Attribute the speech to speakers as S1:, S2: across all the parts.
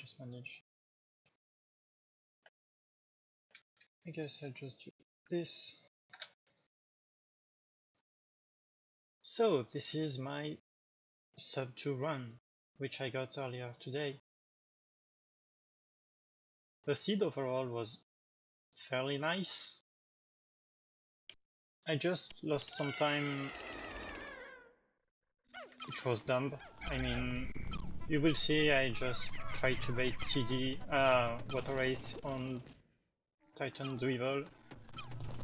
S1: just manage. I guess I'll just do this. So this is my sub 2 run, which I got earlier today. The seed overall was fairly nice. I just lost some time, which was dumb. I mean, you will see I just tried to bait TD Water Race on Titan Dweevil,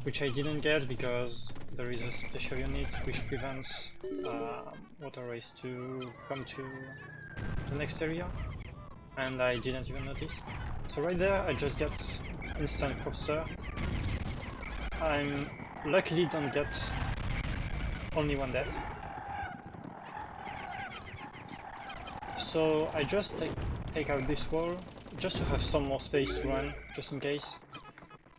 S1: which I didn't get because there is a special unit which prevents Water Race to come to the next area, and I didn't even notice. So right there I just get instant Cropster. I'm luckily don't get only one death. So I just take out this wall just to have some more space to run, just in case.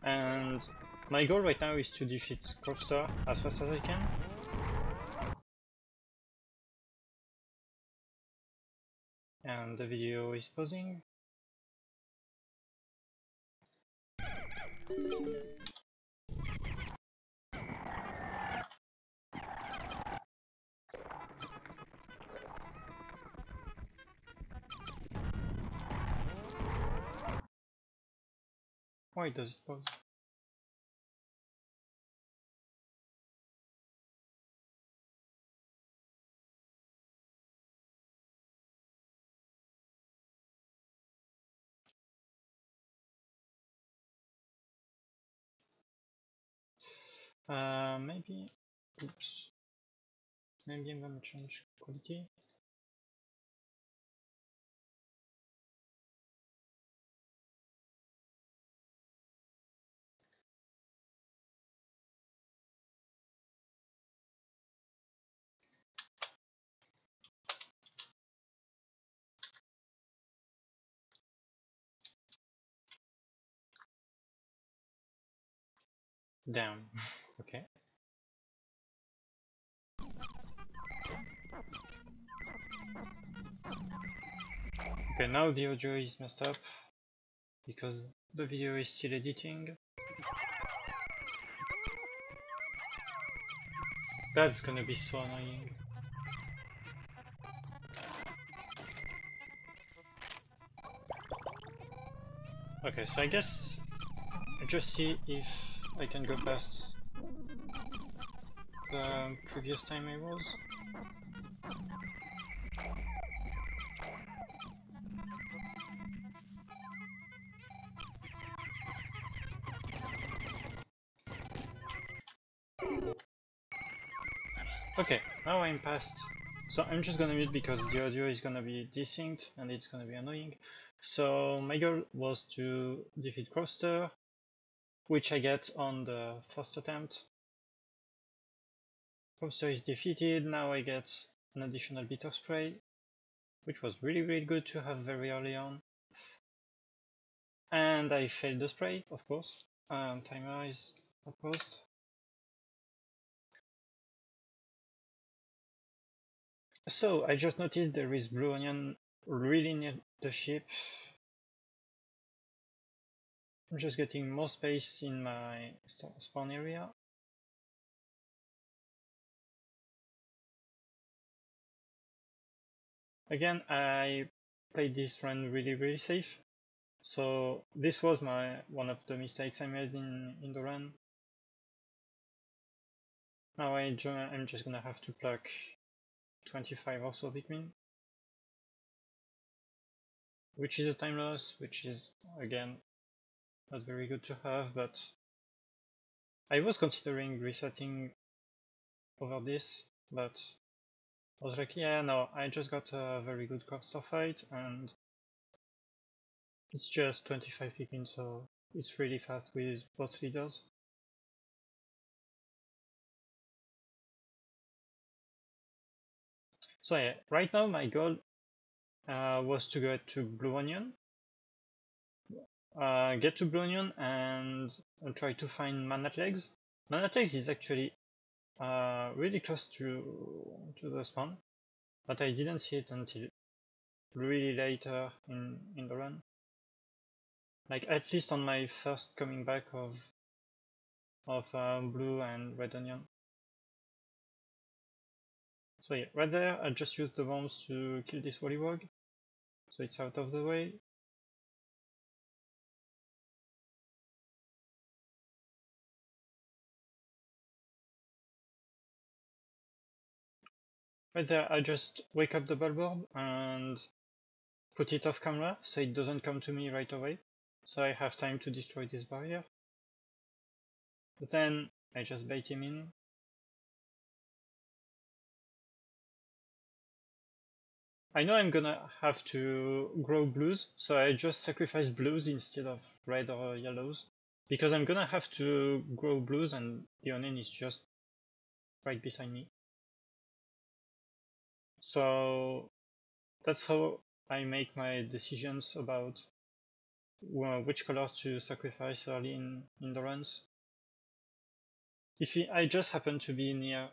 S1: And my goal right now is to defeat Cropster as fast as I can. And the video is pausing. Why does it pause? Maybe, oops, maybe I'm gonna change quality. Damn, okay. Okay, now the audio is messed up because the video is still editing. That's gonna be so annoying. Okay, so I guess I just see if I can go past the previous time I was. Okay, now I'm past. So I'm just gonna mute because the audio is gonna be desynced and it's gonna be annoying. So my goal was to defeat Cropster, which I get on the first attempt. Cropster is defeated, now I get an additional bit of spray, which was really good to have very early on. And I failed the spray, of course. Timer is not paused. So I just noticed there is blue onion really near the ship. I'm just getting more space in my spawn area. Again, I played this run really safe. So this was one of the mistakes I made in the run. Now I'm just gonna have to pluck 25 or so Pikmin, which is a time loss, which is again not very good to have, but I was considering resetting over this, but I was like, yeah, no, I just got a very good Cropster fight, and it's just 25 Pikmin, so it's really fast with both leaders. So yeah, right now my goal was to get to Blue Onion, and try to find Manat Legs. Manat Legs is actually really close to the spawn, but I didn't see it until really later in the run. Like at least on my first coming back of blue and red onion. So yeah, right there I just used the bombs to kill this Wollywog, so it's out of the way. Right there I just wake up the Bulborb and put it off camera so it doesn't come to me right away, so I have time to destroy this barrier. Then I just bait him in. I know I'm gonna have to grow blues, so I just sacrifice blues instead of red or yellows, because I'm gonna have to grow blues and the onion is just right beside me. So that's how I make my decisions about which color to sacrifice early in the runs. If I just happen to be near,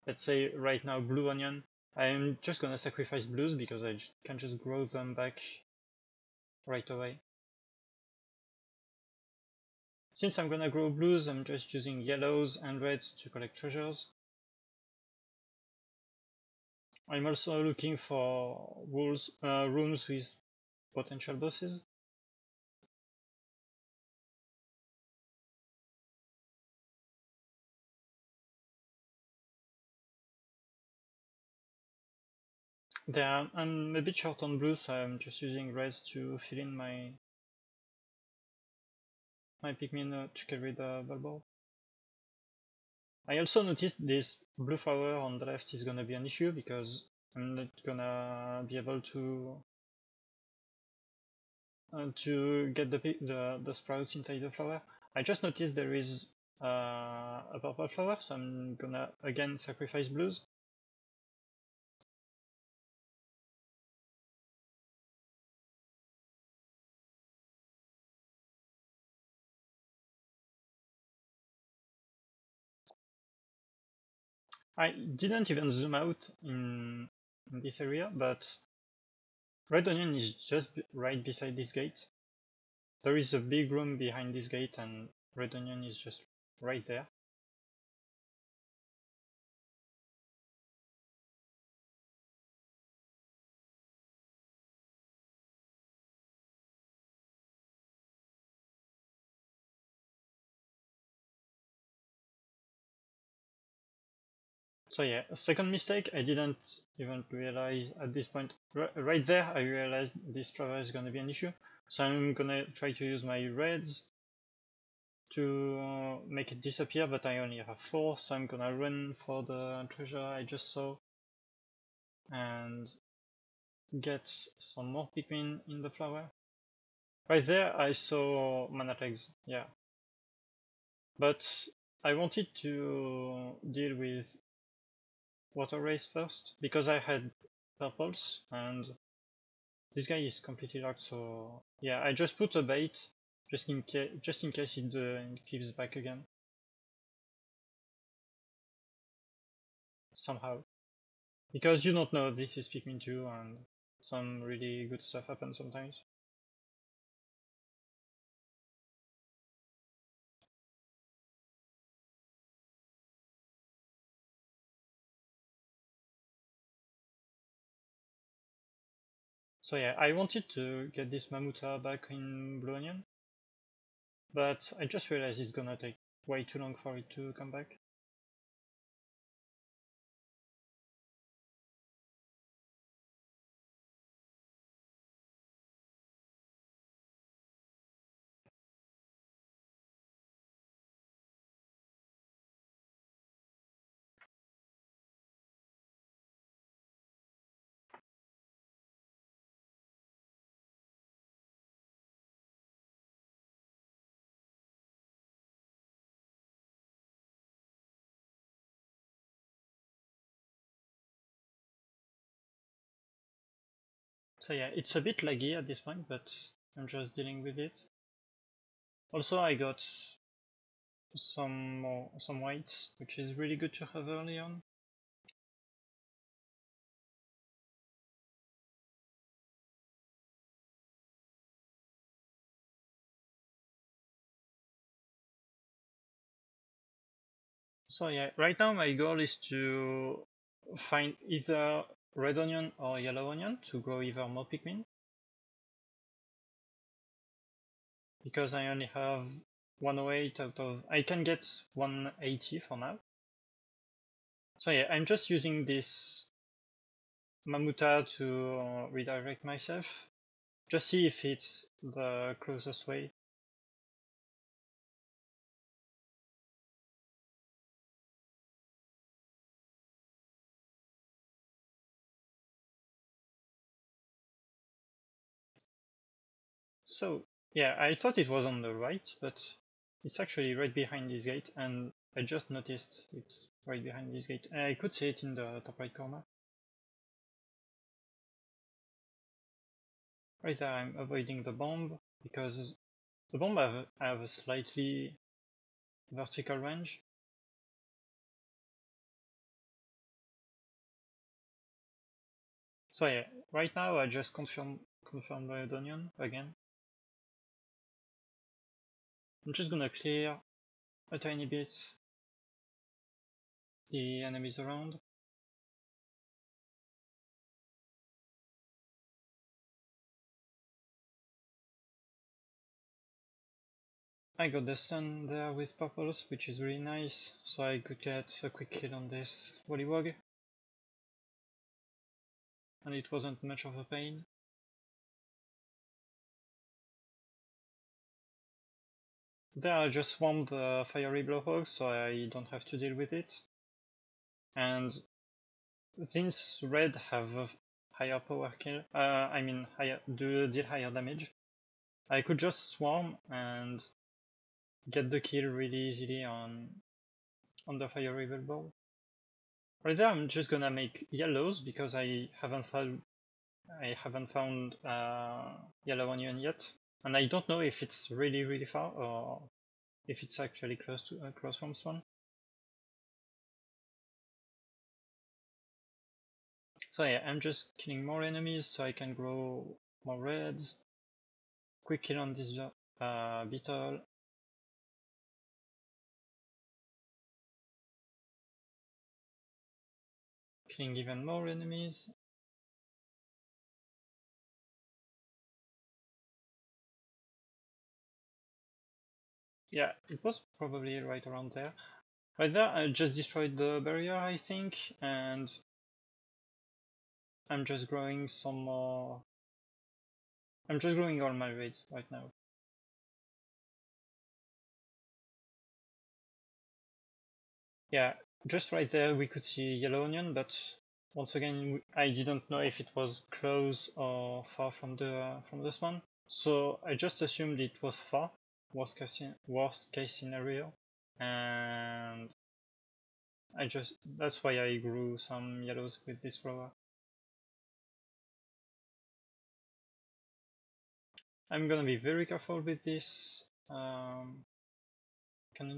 S1: let's say right now, blue onion, I'm just gonna sacrifice blues because I can just grow them back right away. Since I'm gonna grow blues, I'm just using yellows and reds to collect treasures. I'm also looking for rooms with potential bosses. I'm a bit short on blues, so I'm just using reds to fill in my Pikmin to carry the Bulborb. I also noticed this blue flower on the left is gonna be an issue because I'm not gonna be able to get the sprouts inside the flower. I just noticed there is a purple flower, so I'm gonna again sacrifice blues. I didn't even zoom out in this area, but red onion is just right beside this gate. There is a big room behind this gate and red onion is just right there. So yeah, second mistake, I didn't even realize at this point. Right there, I realized this flower is gonna be an issue. So I'm gonna try to use my reds to make it disappear, but I only have 4, so I'm gonna run for the treasure I just saw and get some more Pikmin in the flower. Right there, I saw mana legs, yeah. But I wanted to deal with water race first because I had purples and this guy is completely locked, so yeah, I just put a bait just in case it gives back again somehow, because you don't know this is Pikmin 2 and some really good stuff happens sometimes. So yeah, I wanted to get this Mamuta back in Blue Onion, but I just realized it's gonna take way too long for it to come back. So yeah, it's a bit laggy at this point, but I'm just dealing with it. Also, I got some whites, which is really good to have early on. So yeah, right now my goal is to find either red onion or yellow onion to grow even more Pikmin. Because I only have 108 out of... I can get 180 for now. So yeah, I'm just using this Mamuta to redirect myself. Just see if it's the closest way. So yeah, I thought it was on the right, but it's actually right behind this gate, and I just noticed it's right behind this gate. And I could see it in the top right corner. Right there, I'm avoiding the bomb, because the bomb have a slightly vertical range. So yeah, right now I just confirm the onion again. I'm just gonna clear a tiny bit the enemies around. I got the sun there with purples, which is really nice, so I could get a quick kill on this Wollywog. And it wasn't much of a pain. There I just swarmed the fiery blowhog, so I don't have to deal with it. And since red have a higher power kill, deal higher damage, I could just swarm and get the kill really easily on the fiery ball. Right there, I'm just gonna make yellows because I haven't found yellow onion yet, and I don't know if it's really far or if it's actually close from spawn. So yeah, I'm just killing more enemies so I can grow more reds. Quick kill on this beetle. Killing even more enemies. Yeah, it was probably right around there. Right there, I just destroyed the barrier, I think, and I'm just growing some more. I'm just growing all my raids right now. Yeah, just right there we could see yellow onion, but once again I didn't know if it was close or far from the spawn, so I just assumed it was far, worst case scenario, and that's why I grew some yellows with this grower. I'm gonna be very careful with this cannon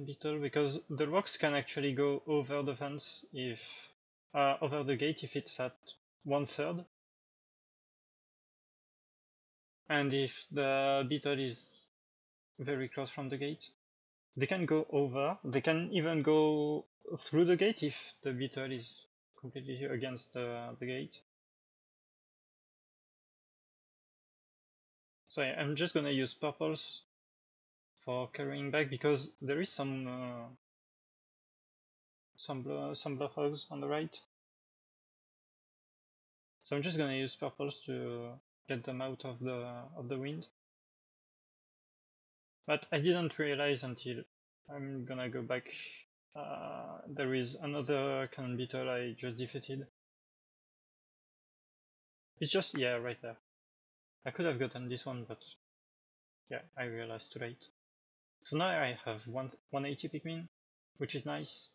S1: beetle because the rocks can actually go over the fence if over the gate if it's at 1/3, and if the beetle is very close from the gate, they can go over. They can even go through the gate if the beetle is completely against the gate. So yeah, I'm just gonna use purples for carrying back because there is some blowhogs on the right. So I'm just gonna use purples to get them out of the wind. But I didn't realize until I'm gonna go back. There is another cannon beetle I just defeated. It's just, yeah, right there. I could have gotten this one, but yeah, I realized too late. So now I have 180 Pikmin, which is nice.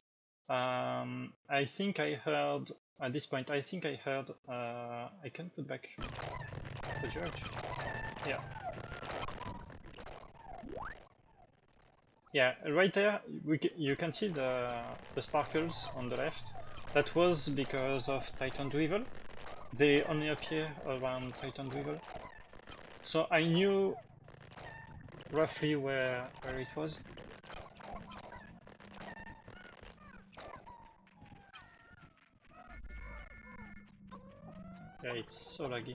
S1: I think I heard, at this point, I can put back the judge. Yeah. Yeah, right there, you can see the sparkles on the left. That was because of Titan Weevil. They only appear around Titan Weevil. So I knew roughly where it was. Yeah, it's so laggy.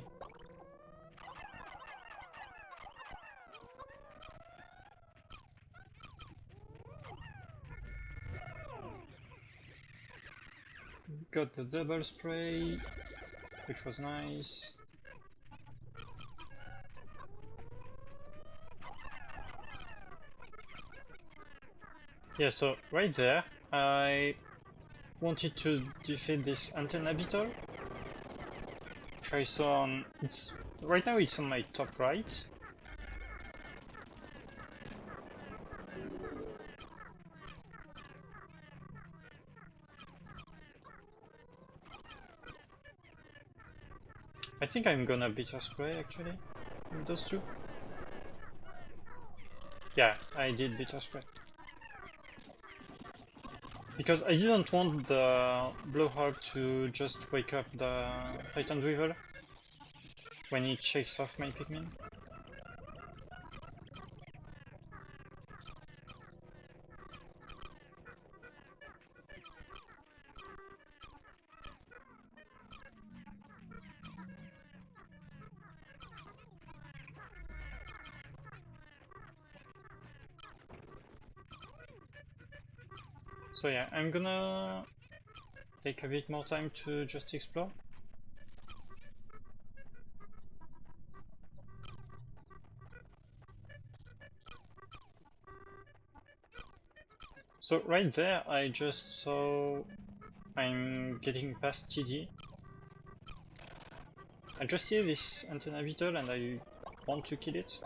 S1: Got the double spray, which was nice. Yeah, so right there, I wanted to defeat this antenna beetle, which I saw on... right now it's on my top right. I think I'm gonna bitter spray actually, with those two. Yeah, I did bitter spray. Because I didn't want the blowhog to just wake up the Titan Weevil when it shakes off my Pikmin. So yeah, I'm gonna take a bit more time to just explore. So right there, I just saw I'm getting past TD. I just see this antenna beetle and I want to kill it.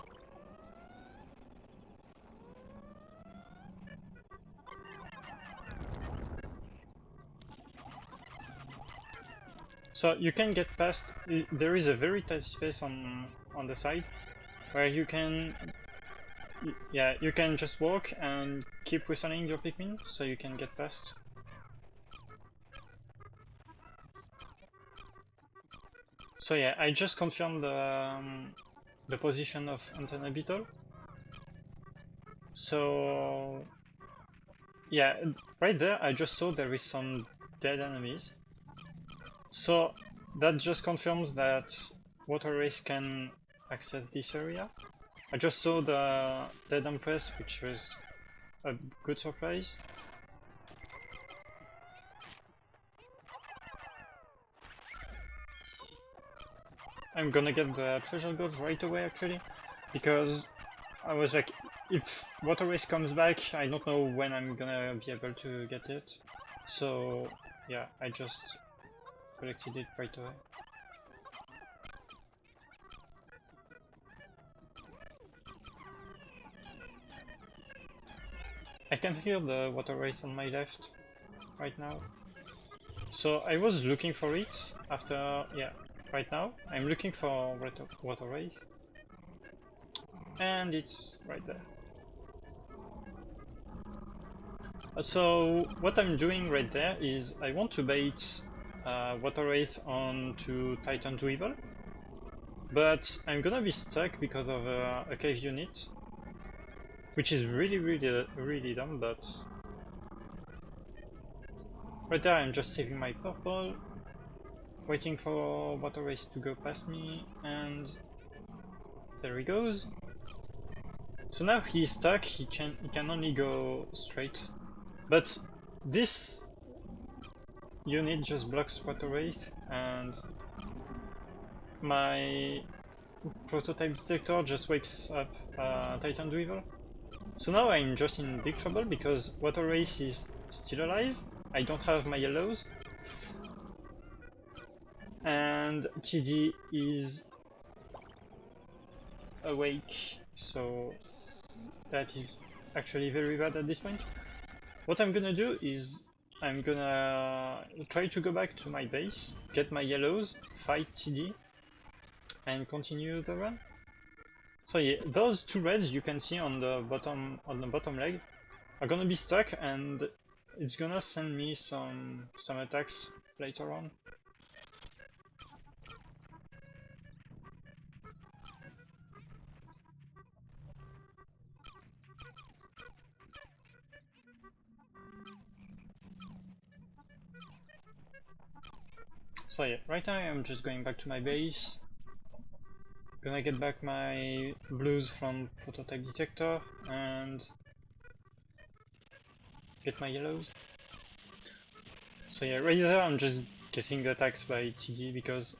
S1: So you can get past, there is a very tight space on the side where you can, yeah, you can just walk and keep whistling your Pikmin so you can get past. So yeah, I just confirmed the position of antenna beetle. So yeah, right there I just saw there is some dead enemies. So that just confirms that water race can access this area. I just saw the dead Empress, which was a good surprise. I'm gonna get the treasure gorge right away actually, because I was like, if water race comes back, I don't know when I'm gonna be able to get it. So yeah, I just collected it right away. I can hear the water race on my left right now. So I was looking for it after, yeah, right now. I'm looking for water race. And it's right there. So what I'm doing right there is I want to bait water wraith onto Titan's Weevil, but I'm gonna be stuck because of a cave unit, which is really dumb. But right there I'm just saving my purple, waiting for water wraith to go past me, and there he goes. So now he's stuck. He can only go straight, but this unit just blocks water wraith, and my prototype detector just wakes up Titan Weevil. So now I'm just in big trouble because water wraith is still alive. I don't have my yellows, and TD is awake, so that is actually very bad at this point. What I'm gonna do is I'm gonna try to go back to my base, get my yellows, fight TD, and continue the run. So yeah, those two reds you can see on the bottom leg are gonna be stuck, and it's gonna send me some attacks later on. So yeah, right now I'm just going back to my base. Gonna get back my blues from prototype detector and get my yellows. So yeah, right there I'm just getting attacked by TD because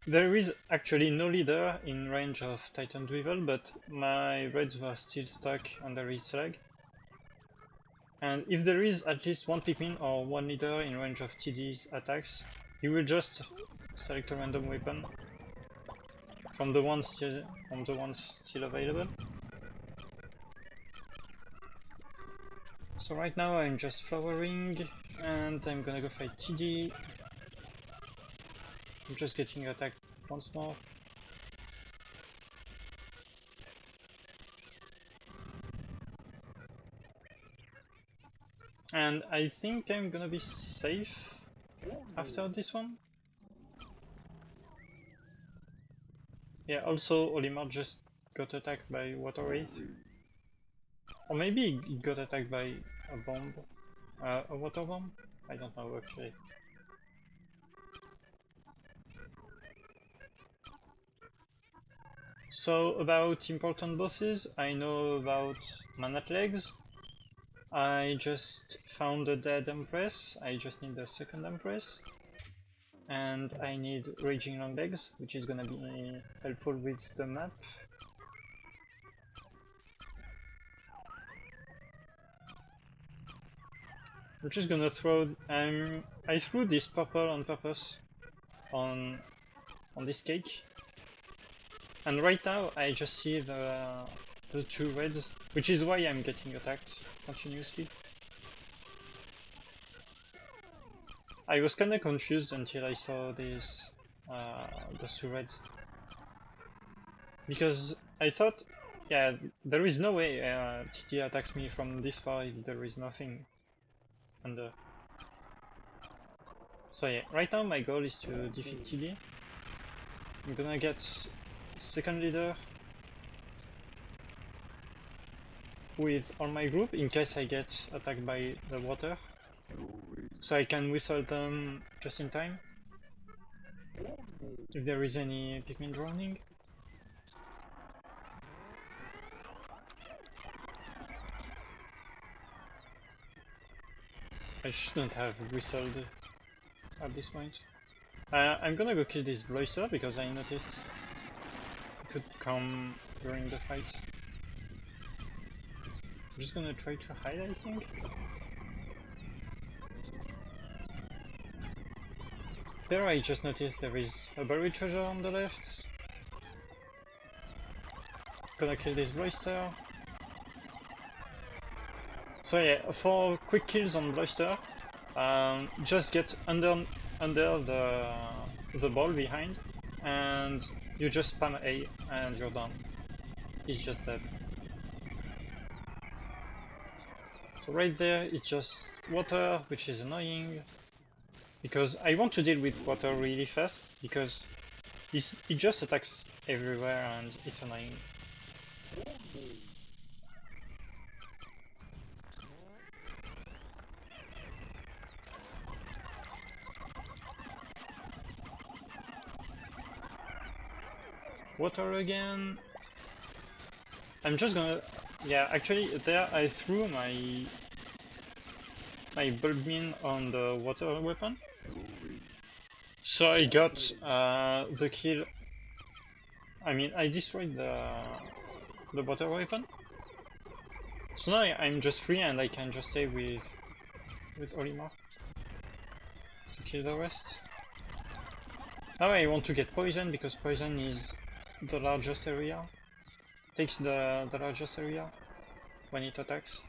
S1: there is actually no leader in range of Titan Dweevil, but my reds were still stuck under his slag. And if there is at least one Pikmin or one leader in range of TD's attacks, he will just select a random weapon from the ones still available. So right now I'm just flowering and I'm gonna go fight TD. I'm just getting attacked once more. And I think I'm gonna be safe after this one. Yeah, also Olimar just got attacked by Water Wraith. Or maybe he got attacked by a bomb. A water bomb? I don't know actually. So about important bosses, I know about Manat Legs. I just found a dead Empress, I just need the second Empress. And I need Raging Long Legs, which is gonna be helpful with the map. I'm just gonna throw... I threw this purple on purpose on this cake. And right now I just see the two reds, which is why I'm getting attacked continuously. I was kinda confused until I saw these those two reds. Because I thought, yeah, there is no way TT attacks me from this far if there is nothing under. So yeah, right now my goal is to defeat TD. I'm gonna get second leader with all my group in case I get attacked by the water. So I can whistle them just in time if there is any Pikmin drowning. I shouldn't have whistled at this point. I'm gonna go kill this Bloister because I noticed it could come during the fight. I'm just gonna try to hide, I think. There I just noticed there is a buried treasure on the left. Gonna kill this Bloister. So yeah, for quick kills on Bloister, just get under the ball behind, and you just spam A and you're done. He's just dead. So right there, it's just water, which is annoying. Because I want to deal with water really fast, because it just attacks everywhere and it's annoying. Water again. I'm just gonna... Yeah, actually there I threw my Bulbmin on the water weapon. So I got the kill. I mean, I destroyed the water weapon. So now I'm just free and I can just stay with Olimar to kill the rest. Now I want to get poison because poison is the largest area. Takes the largest area when it attacks.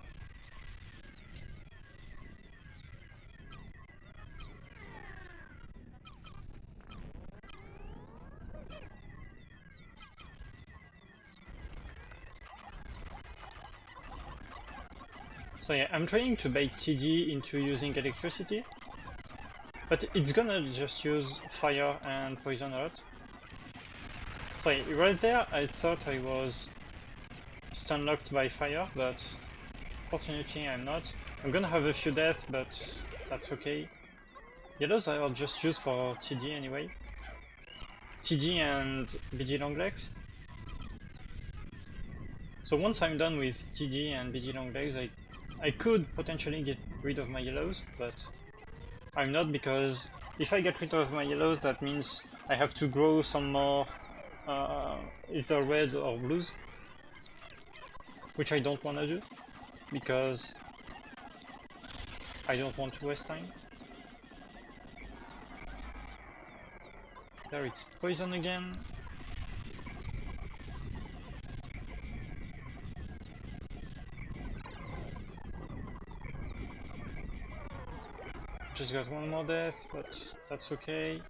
S1: So yeah, I'm trying to bait TD into using electricity, but it's gonna just use fire and poison a lot. So yeah, right there I thought I was stun locked by fire, but fortunately I'm not. I'm gonna have a few deaths, but that's okay. Yellows I will just use for TD anyway. TD and BG Longlegs. So once I'm done with TD and BG Longlegs, I could potentially get rid of my yellows, but I'm not, because if I get rid of my yellows, that means I have to grow some more either reds or blues, which I don't want to do, because I don't want to waste time. There, it's poison again. Just got one more death, but that's okay.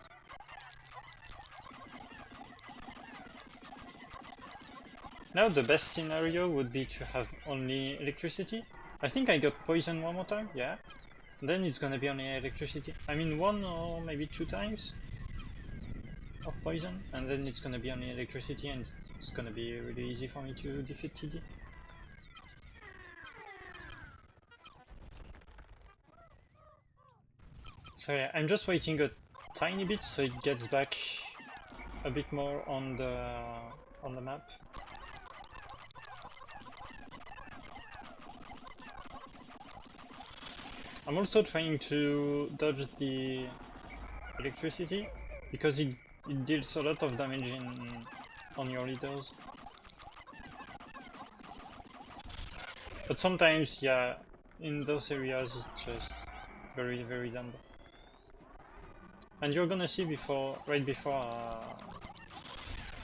S1: Now the best scenario would be to have only electricity. I think I got poison one more time, yeah. Then it's gonna be only electricity. I mean, one or maybe 2 times of poison, and then it's gonna be only electricity, and it's gonna be really easy for me to defeat TD. So yeah, I'm just waiting a tiny bit so it gets back a bit more on the map. I'm also trying to dodge the electricity because it deals a lot of damage on your leaders. But sometimes, yeah, in those areas it's just very, very dumb. And you're gonna see right before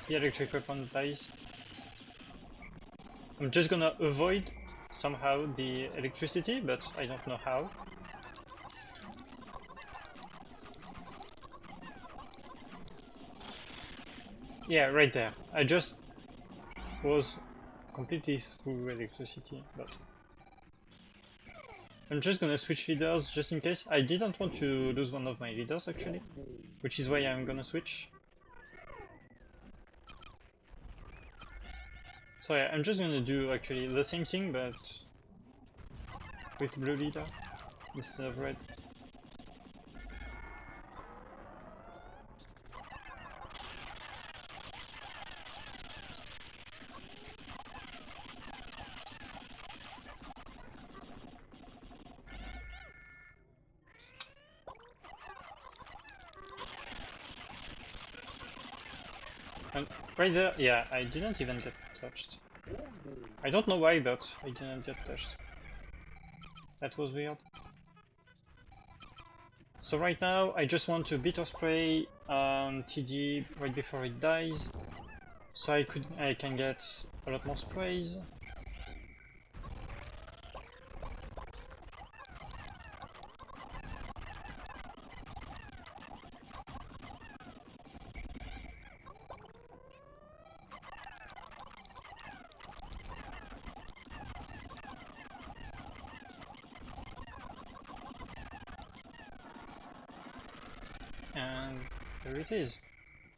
S1: the electric weapon dies, I'm just gonna avoid somehow the electricity, but I don't know how. Yeah, right there. I just was completely through electricity, but I'm just gonna switch leaders just in case. I didn't want to lose one of my leaders actually, which is why I'm gonna switch. So yeah, I'm just gonna do actually the same thing, but with blue leader instead of red. And right there, yeah, I didn't even get touched. I don't know why, but I didn't get touched. That was weird. So right now, I just want to bitter spray TD right before it dies, so I can get a lot more sprays. And there it is.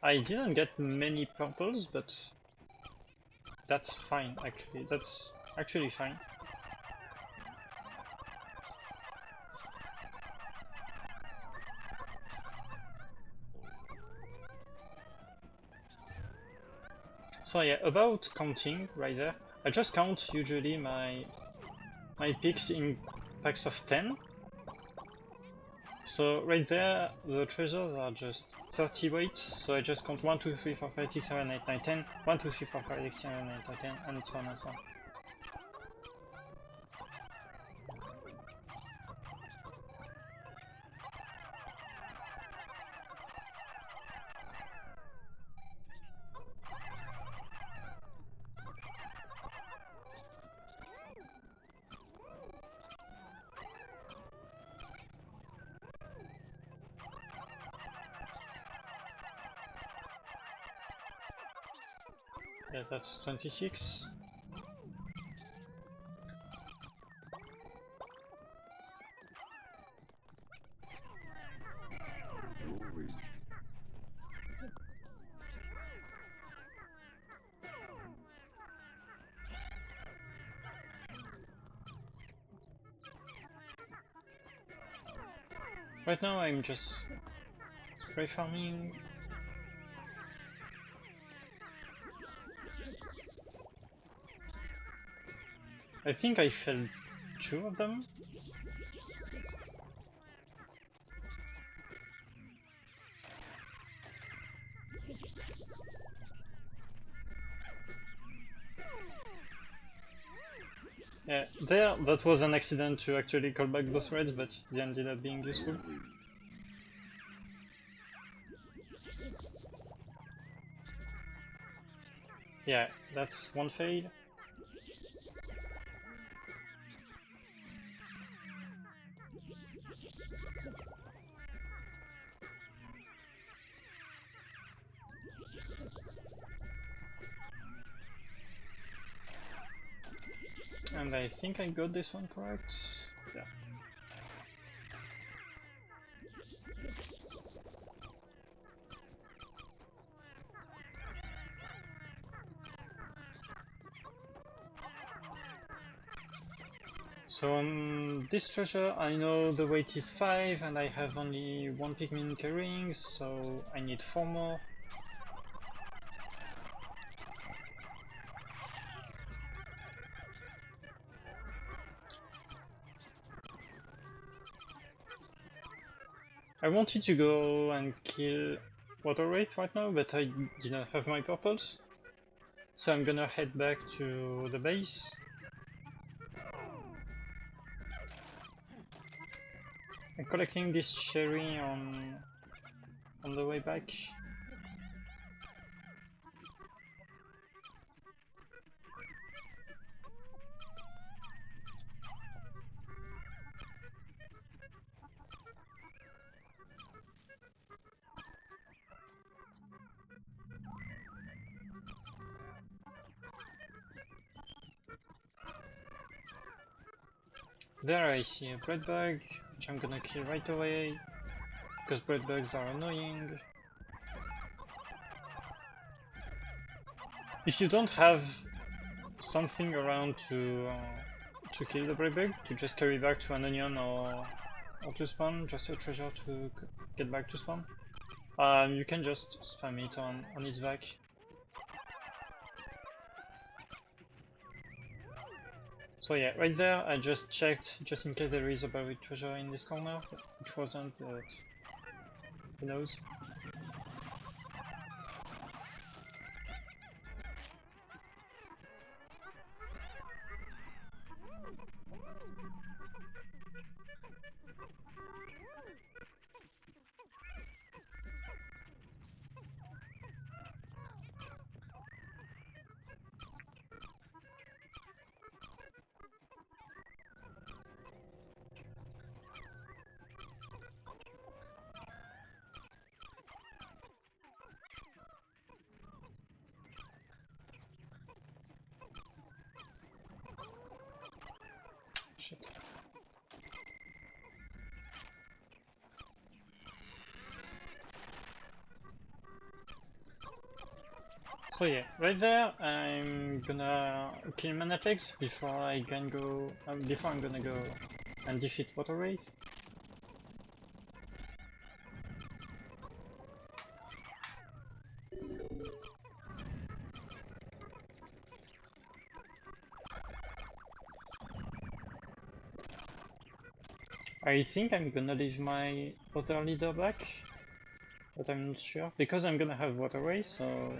S1: I didn't get many purples, but that's fine actually. That's actually fine. So yeah, about counting right there. I just count usually my picks in packs of 10. So right there, the treasures are just 30 weight, so I just count 1, 2, 3, 4, 5, 6, 7, 8, 9, 10, 1, 2, 3, 4, 5, 6, 7, 8, 9, 10, and so on and so on. Yeah, that's 26. Right now I'm just spray farming. I think I felled 2 of them. Yeah, that was an accident to actually call back those raids, but they ended up being useful. Yeah, that's one fade. And I think I got this one correct. Yeah. So on this treasure I know the weight is 5 and I have only 1 Pikmin carrying, so I need 4 more. I wanted to go and kill Water Wraith right now, but I didn't have my purples. So I'm gonna head back to the base. I'm collecting this cherry on the way back. There I see a bread bug, which I'm gonna kill right away, because bread bugs are annoying. If you don't have something around to kill the bread bug, to just carry back to an onion or to spawn, just a treasure to get back to spawn, you can just spam it on its back. So yeah, right there I just checked just in case there is a buried treasure in this corner. It wasn't, but who knows. Shit. So yeah, right there I'm gonna kill Manatex before I can go before I'm gonna go and defeat Water Wraith. I think I'm gonna leave my other leader back, but I'm not sure because I'm gonna have Water Wraith, so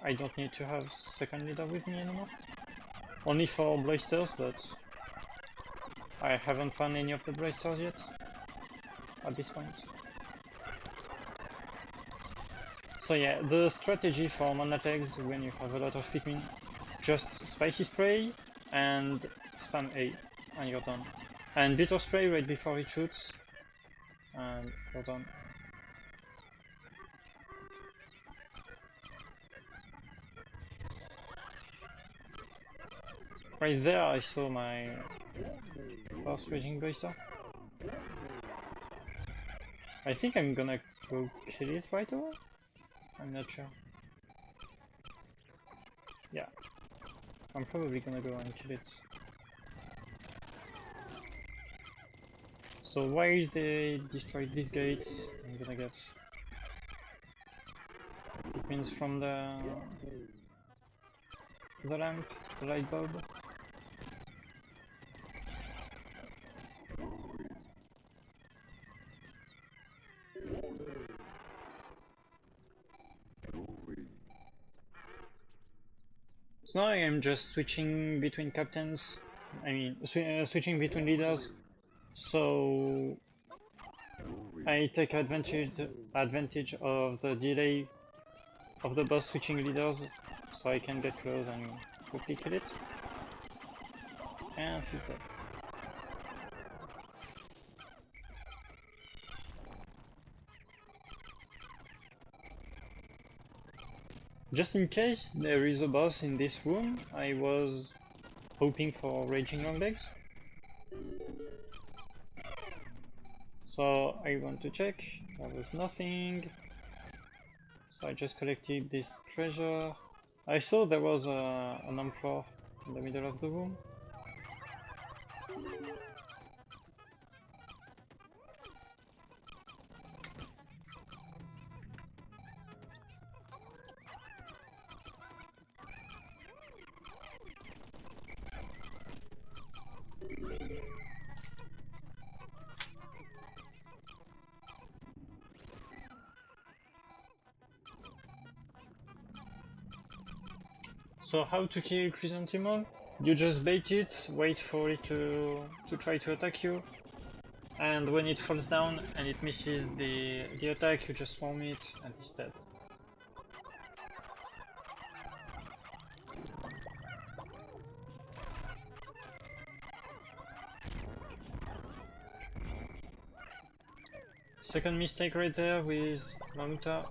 S1: I don't need to have second leader with me anymore. Only for blisters, but I haven't found any of the blisters yet at this point. So yeah, the strategy for Manatex when you have a lot of Pikmin, just Spicy Spray and spam A, and you're done. And Bitter Spray right before it shoots, and you're done. Right there I saw my first Raging Blaster. I think I'm gonna go kill it right away? I'm not sure. Yeah, I'm probably gonna go and kill it. So while they destroy these gates, I'm gonna get Pikmins from the lamp, the light bulb. So now I am just switching between captains, switching between leaders, so I take advantage of the delay of the boss switching leaders, so I can get close and quickly kill it. And he's dead. Just in case there is a boss in this room, I was hoping for Raging Longlegs. So I want to check, there was nothing. So I just collected this treasure. I saw there was an emperor in the middle of the room. So how to kill Chrysanthemum? You just bait it, wait for it to try to attack you, and when it falls down and it misses the attack, you just swarm it and it's dead. Second mistake right there with Mamuta.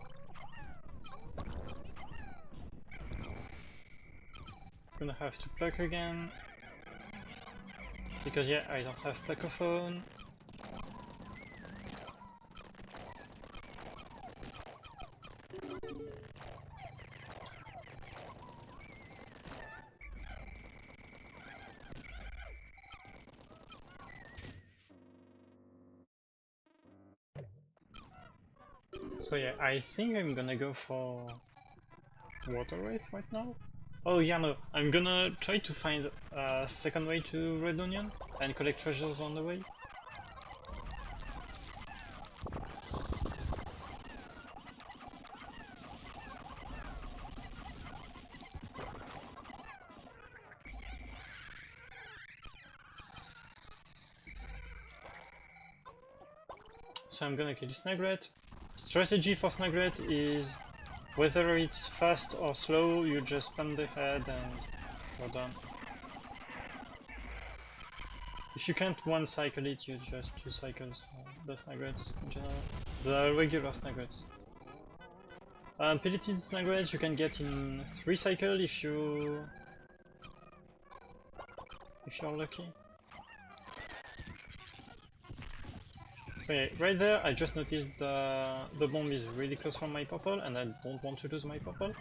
S1: Gonna have to pluck again, because yeah, I don't have Pluckophone. So yeah, I think I'm gonna go for Water Wraith right now. Oh yeah, no, I'm gonna try to find a second way to Red Onion and collect treasures on the way. So I'm gonna kill Snagret. Strategy for Snagret is whether it's fast or slow, you just spam the head and you're done. If you can't one cycle it, you just two cycles the Snagrets in general. The regular Snagrets. Pelleted Snagrets you can get in 3 cycles if you're lucky. So yeah, right there I just noticed the bomb is really close from my purple and I don't want to lose my purple.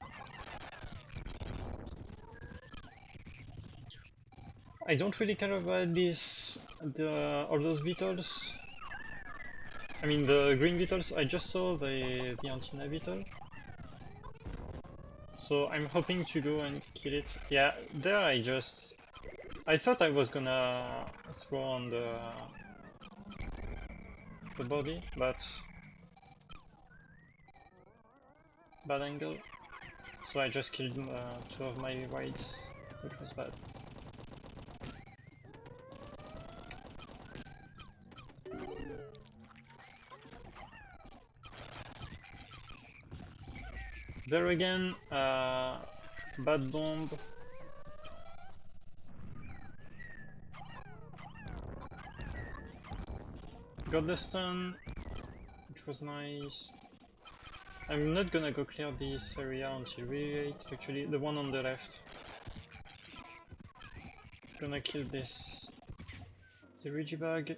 S1: I don't really care about this, all those beetles. I mean the green beetles, I just saw the Antenna beetle. So I'm hoping to go and kill it. Yeah, there I thought I was gonna throw on the body, but bad angle. So I just killed 2 of my whites, which was bad. There again, bad bomb. Got the stun, which was nice. I'm not gonna go clear this area until really late, actually, the one on the left. Gonna kill this Digibug.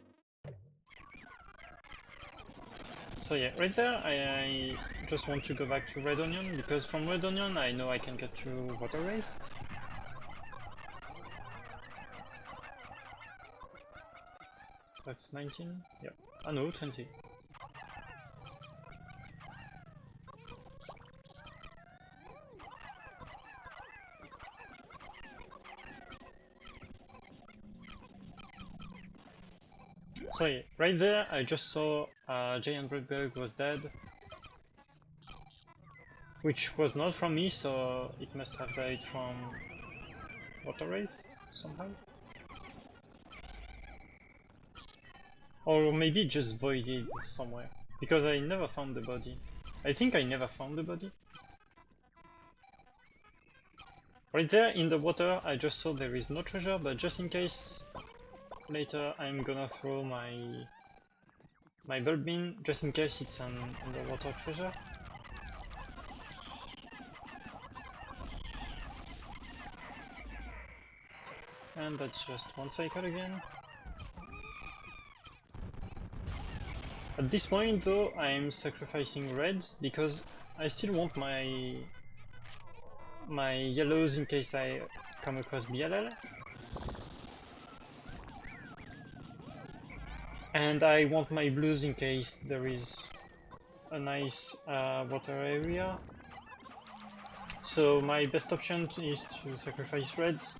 S1: So yeah, right there I just want to go back to Red Onion, because from Red Onion I know I can get to Water Wraith. That's 19? Yeah. Ah no, 20. So yeah, right there I just saw a giant red bug was dead. Which was not from me, so it must have died from water wraith somehow. Or maybe just voided somewhere. Because I never found the body. I think I never found the body. Right there in the water I just saw there is no treasure, but just in case later I'm gonna throw my bulb bin, just in case it's an underwater treasure. And that's just one cycle again. At this point though, I'm sacrificing red because I still want my yellows in case I come across BLL. And I want my blues in case there is a nice water area. So my best option is to sacrifice reds.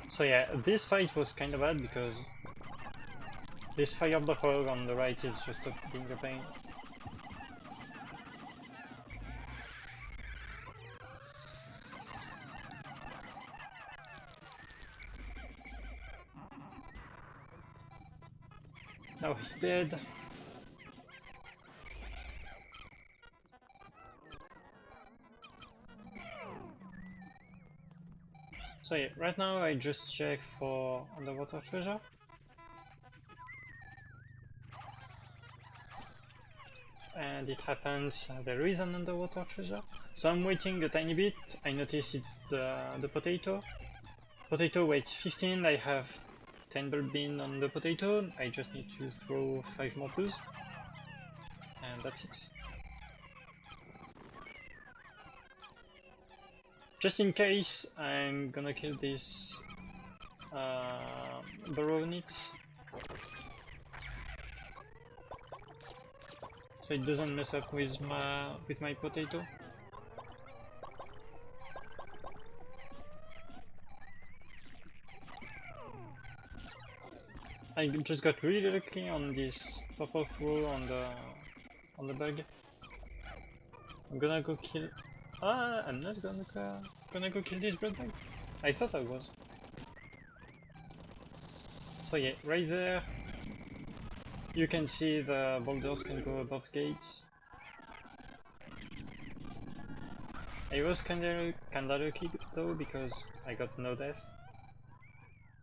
S1: So yeah, this fight was kind of bad because this fire bullhog on the right is just being a pain. Now he's dead. So yeah, right now I just check for underwater treasure. And it happens there is an underwater treasure. So I'm waiting a tiny bit. I notice it's the potato. Potato weighs 15, I have 10 bulb bin on the potato. I just need to throw 5 more blues. And that's it. Just in case, I'm gonna kill this Baronit, so it doesn't mess up with my potato. I just got really lucky on this purple throw on the bug. I'm gonna go kill. I'm not gonna go kill this blood bug. I thought I was. So yeah, right there, you can see the boulders can go above gates. I was kinda lucky though because I got no death.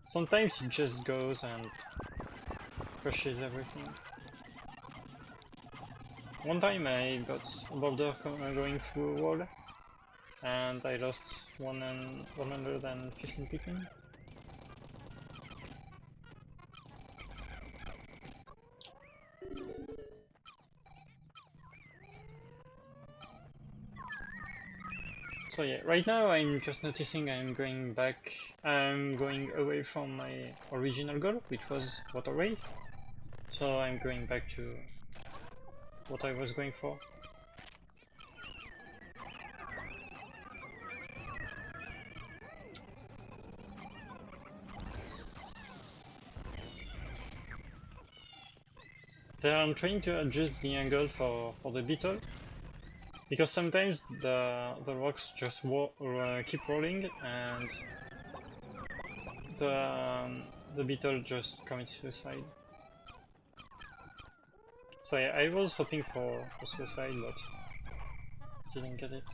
S1: Sometimes it just goes and crushes everything. One time I got a boulder going through a wall and I lost 115 Pikmin. So yeah, right now I'm just noticing I'm going away from my original goal, which was water wraith. So I'm going back to what I was going for. There I'm trying to adjust the angle for the beetle, because sometimes the rocks just keep rolling and the beetle just commits suicide. So yeah, I was hoping for a suicide, but didn't get it.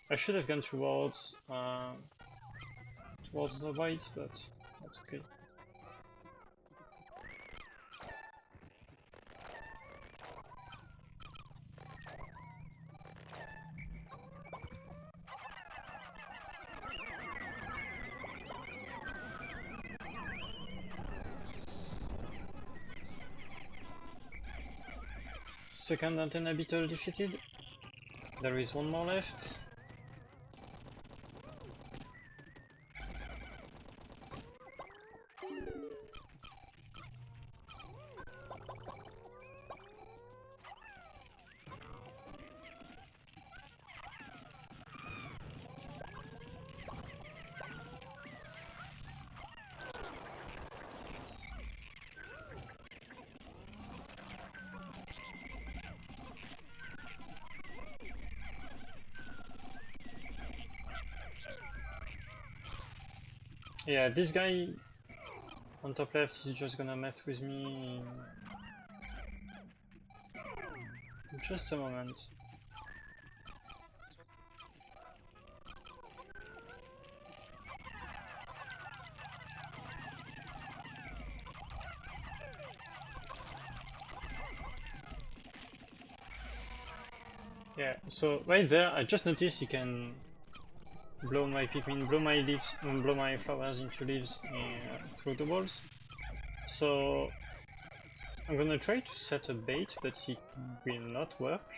S1: I should have gone towards the whites, but that's okay. Second antenna beetle defeated. There is one more left. Yeah, this guy on top left is just gonna mess with me in just a moment. Yeah, so right there, I just noticed he can blow my Pikmin, blow my leaves, blow my flowers into leaves through the walls. So I'm gonna try to set a bait, but it will not work.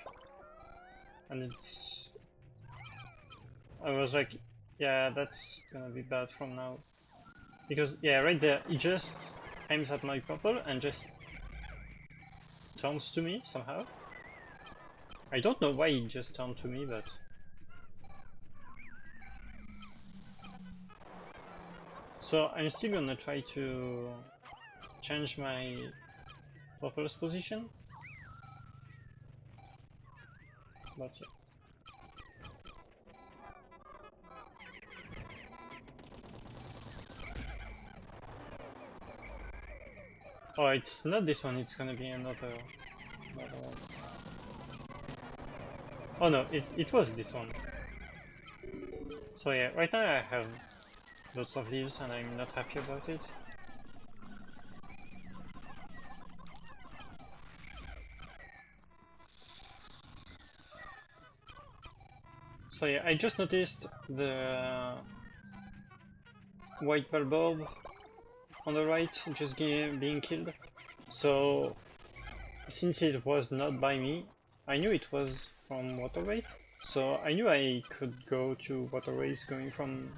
S1: And it's... I was like, yeah, that's gonna be bad from now. Because, yeah, right there, he just aims at my purple and just turns to me somehow. I don't know why he just turned to me, but... So I'm still gonna try to change my purple's position. But yeah. Oh, it's not this one, it's gonna be another one. Oh no, it was this one. So yeah, right now I have lots of leaves and I'm not happy about it. So yeah, I just noticed the white bulb on the right just being killed. So since it was not by me, I knew it was from Water Wraith. So I knew I could go to Water Wraith going from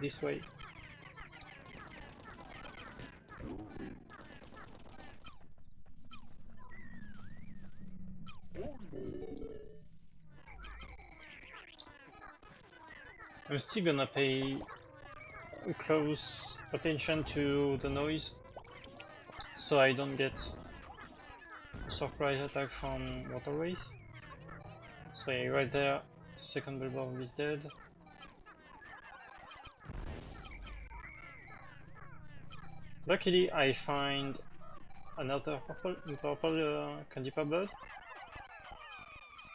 S1: this way. I'm still gonna pay close attention to the noise so I don't get surprise attack from Water Wraith. So yeah, right there, second bulb is dead. Luckily I find another purple candy bird,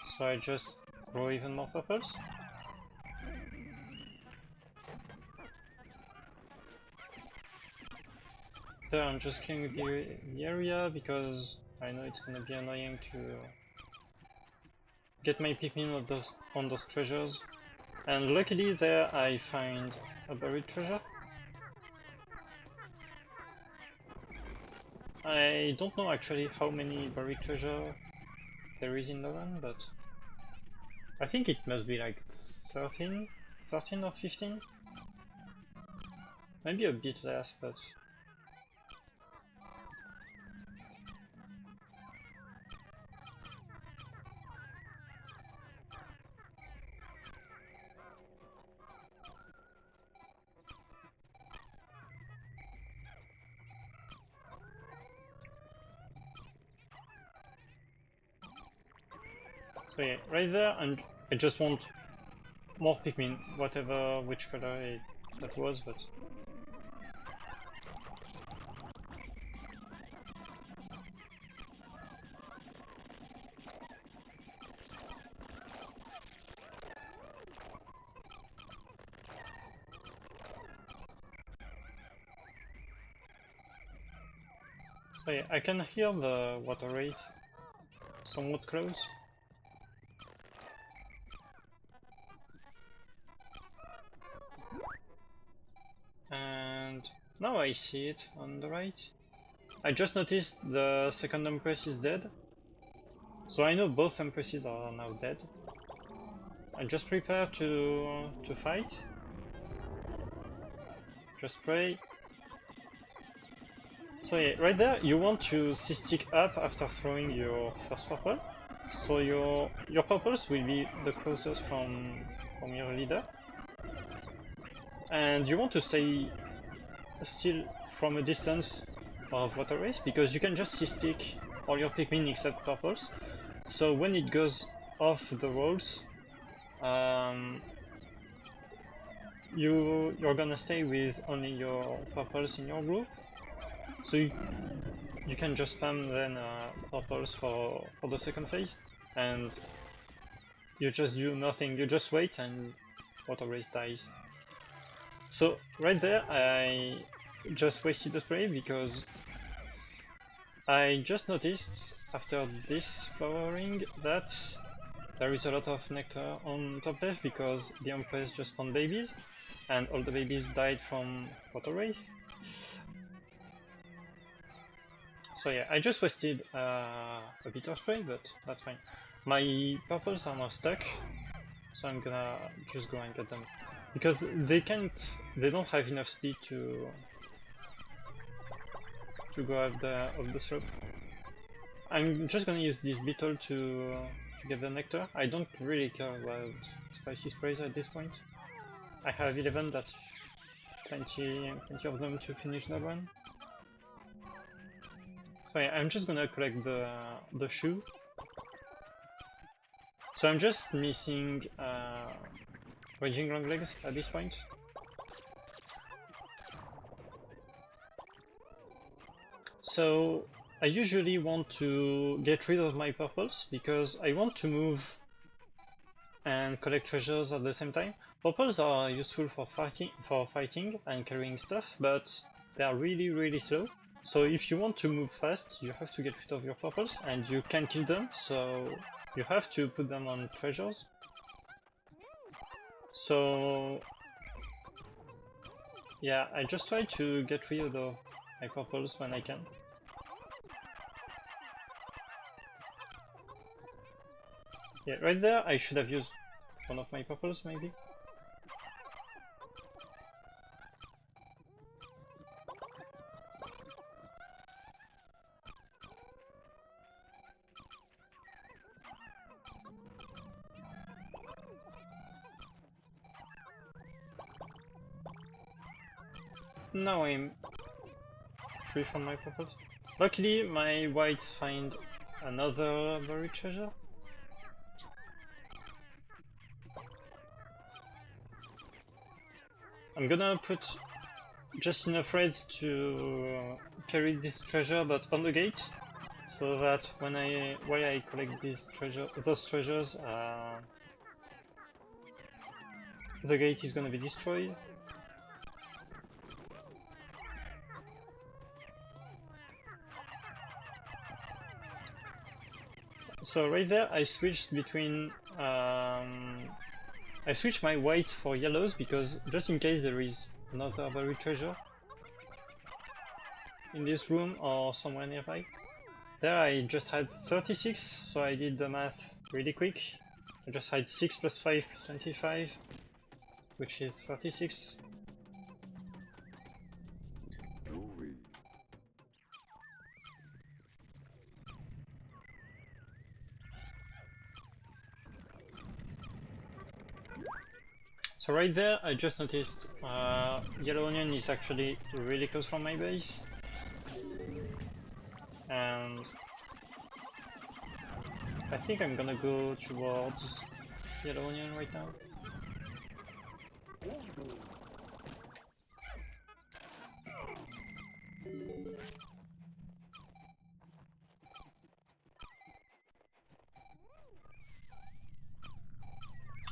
S1: so I just grow even more purples. There I'm just clearing the area because I know it's gonna be annoying to get my Pikmin on those treasures. And luckily there I find a buried treasure. I don't know actually how many buried treasure there is in the run, but I think it must be like 13 or 15? Maybe a bit less, but... So yeah, right there, and I just want more Pikmin, whatever which color that was, but... So yeah, I can hear the Water Wraith somewhat close. And now I see it on the right. I just noticed the second Empress is dead. So I know both Empresses are now dead. I just prepare to fight. Just pray. So yeah, right there you want to C-stick up after throwing your first purple. So your purples will be the closest from your leader. And you want to stay still from a distance of Water Wraith, because you can just C-stick all your Pikmin except purples. So when it goes off the walls, you're gonna stay with only your purples in your group, so you can just spam then purples for the second phase, and you just do nothing. You just wait and water race dies. So right there, I just wasted a spray because I just noticed after this flowering that there is a lot of nectar on top left because the Empress just spawned babies and all the babies died from water wraith. So yeah, I just wasted a bitter spray, but that's fine. My purples are now stuck, so I'm gonna just go and get them because they don't have enough speed to go up the slope. I'm just gonna use this beetle to get the nectar. I don't really care about spicy sprays at this point. I have 11, that's plenty of them to finish that one. So yeah, I'm just gonna collect the shoe. So I'm just missing Raging Longlegs at this point. So I usually want to get rid of my purples because I want to move and collect treasures at the same time. Purples are useful for fighting and carrying stuff, but they are really slow. So if you want to move fast, you have to get rid of your purples, and you can kill them, so you have to put them on treasures. So yeah, I just try to get rid of my purples when I can. Yeah, right there I should have used one of my purples maybe. Now I'm free from my purples. Luckily my whites find another buried treasure. I'm gonna put just enough reds to carry this treasure, but on the gate, so that while I collect those treasures, the gate is gonna be destroyed. So right there, I switched between. I switched my whites for yellows because just in case there is another buried treasure in this room or somewhere nearby. There I just had 36, so I did the math really quick. I just had 6 plus 5 plus 25, which is 36. So right there, I just noticed yellow onion is actually really close from my base, and I think I'm gonna go towards yellow onion right now.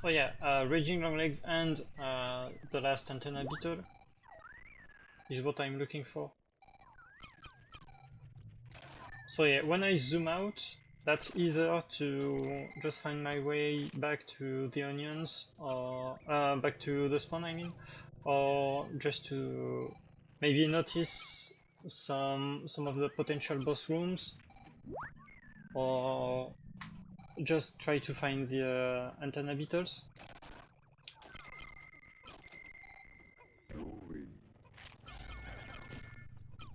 S1: Oh yeah, Raging Longlegs and the last antenna beetle is what I'm looking for. So yeah, when I zoom out, that's either to just find my way back to the onions, or back to the spawn I mean, or just to maybe notice some of the potential boss rooms, or just try to find the antenna beetles.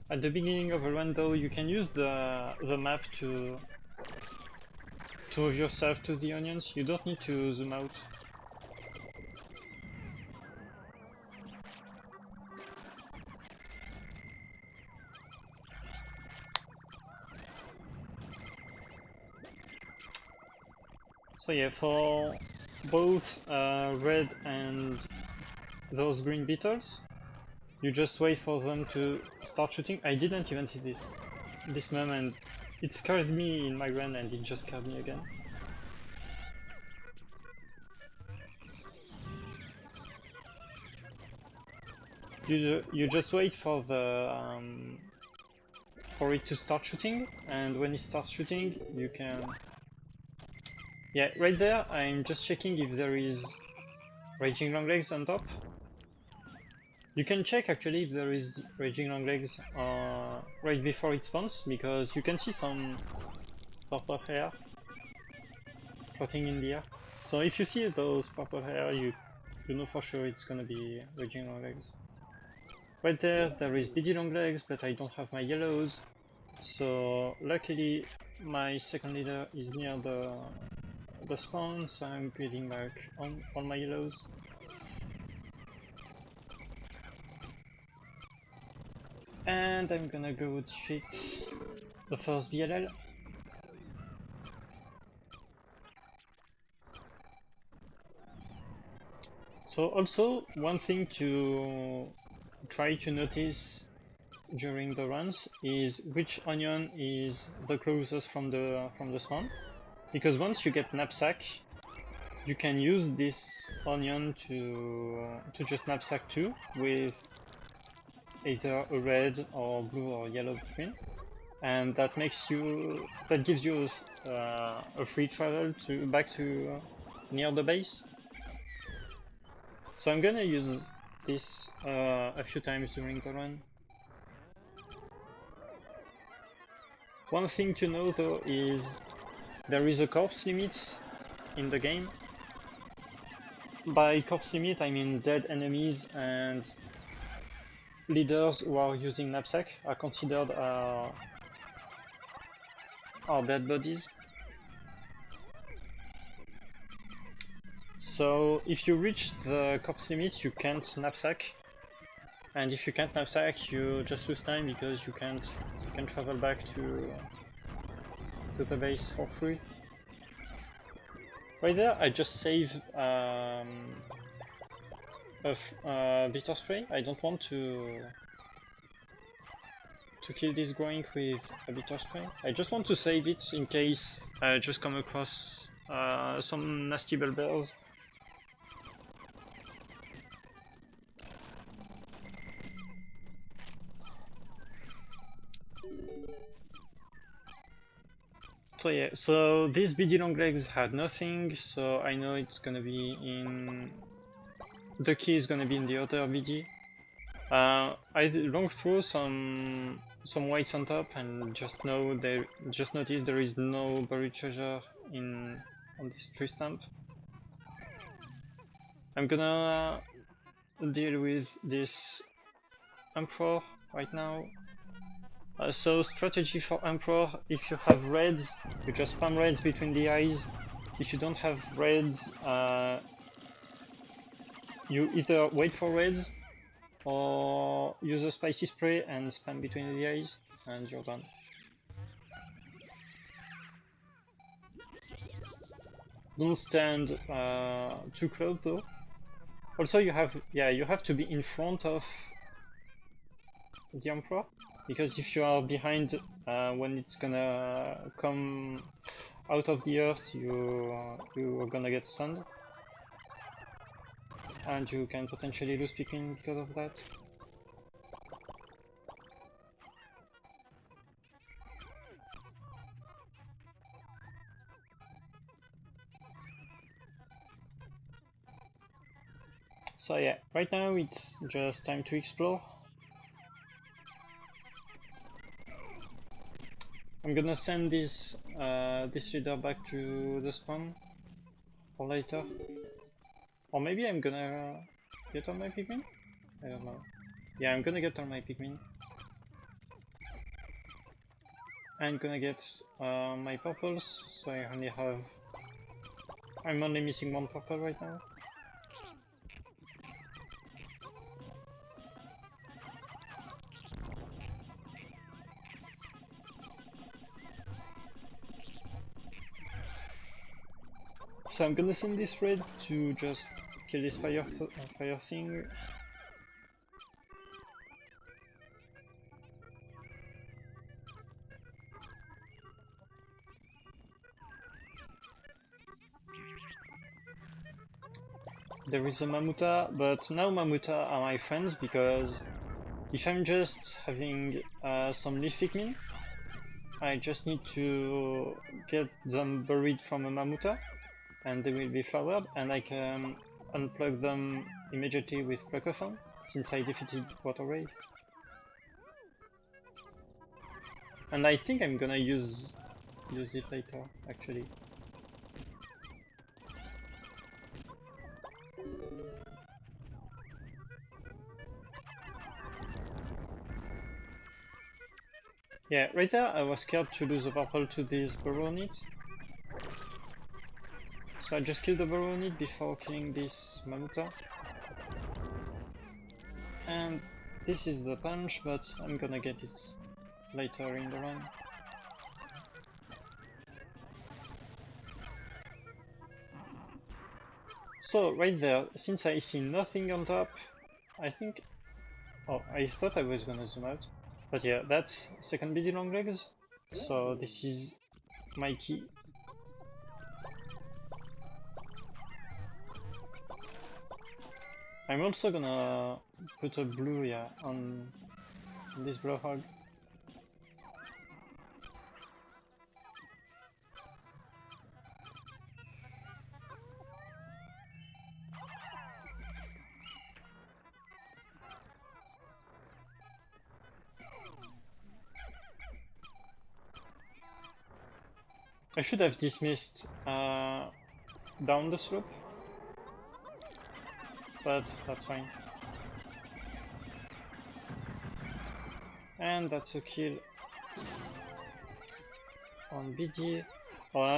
S1: At the beginning of a run though, you can use the map to move yourself to the onions. You don't need to zoom out. So yeah, for both red and those green beetles, you just wait for them to start shooting. I didn't even see this moment. It scared me in my run and it just scared me again. You just wait for it to start shooting, and when it starts shooting, you can. Yeah, right there. I'm just checking if there is raging longlegs on top. You can check actually if there is raging longlegs right before it spawns, because you can see some purple hair floating in the air. So if you see those purple hair, you know for sure it's gonna be raging longlegs. Right there is beady longlegs, but I don't have my yellows. So luckily my second leader is near the spawn, so I'm building back on my yellows. And I'm gonna go defeat the first BLL. So also one thing to try to notice during the runs is which onion is the closest from the spawn, because once you get knapsack, you can use this onion to just knapsack too with either a red or blue or yellow Pikmin, and that gives you a free travel back to near the base. So I'm gonna use this a few times during the run. One thing to know though is there is a corpse limit in the game. By corpse limit I mean dead enemies and leaders who are using knapsack are considered our dead bodies. So if you reach the corpse limit, you can't knapsack, and if you can't knapsack, you just lose time because you can travel back to the base for free. Right there, I just save bitter spray. I don't want to kill this growing with a bitter spray. I just want to save it in case I just come across some nasty bellbears. So yeah, so these beady longlegs had nothing, so I know it's gonna be in... The key is gonna be in the other BD. I long through some whites on top and just noticed there is no buried treasure on this tree stump. I'm gonna deal with this Emperor right now. So strategy for Emperor: if you have reds, you just spam reds between the eyes. If you don't have reds, you either wait for reds or use a spicy spray and spam between the eyes, and you're done. Don't stand too close though. Also you have to be in front of the Emperor, because if you are behind when it's gonna come out of the earth, you are gonna get stunned, and you can potentially lose Pikmin because of that. So yeah, right now it's just time to explore. I'm gonna send this leader back to the spawn for later. Or maybe I'm gonna get all my Pikmin? I don't know. Yeah, I'm gonna get all my Pikmin. I'm gonna get my purples, so I'm only missing one purple right now. So I'm gonna send this red to just kill this fire thing. There is a Mamuta, but now Mamuta are my friends because if I'm just having some leaf Pikmin, I just need to get them buried from a Mamuta and they will be flowered, and I can unplug them immediately with Pluckathon since I defeated Water Wraith. And I think I'm gonna use it later, actually. Yeah, right there I was scared to lose the purple to this Baronite. So I just killed the Baronite before killing this Mamuta. And this is the punch, but I'm gonna get it later in the run. So right there, since I see nothing on top, I think... Oh, I thought I was gonna zoom out. But yeah, that's second BD long legs, so this is my key. I'm also gonna put a blue, yeah, on this blowhog. I should have dismissed down the slope, but that's fine. And that's a kill on BD.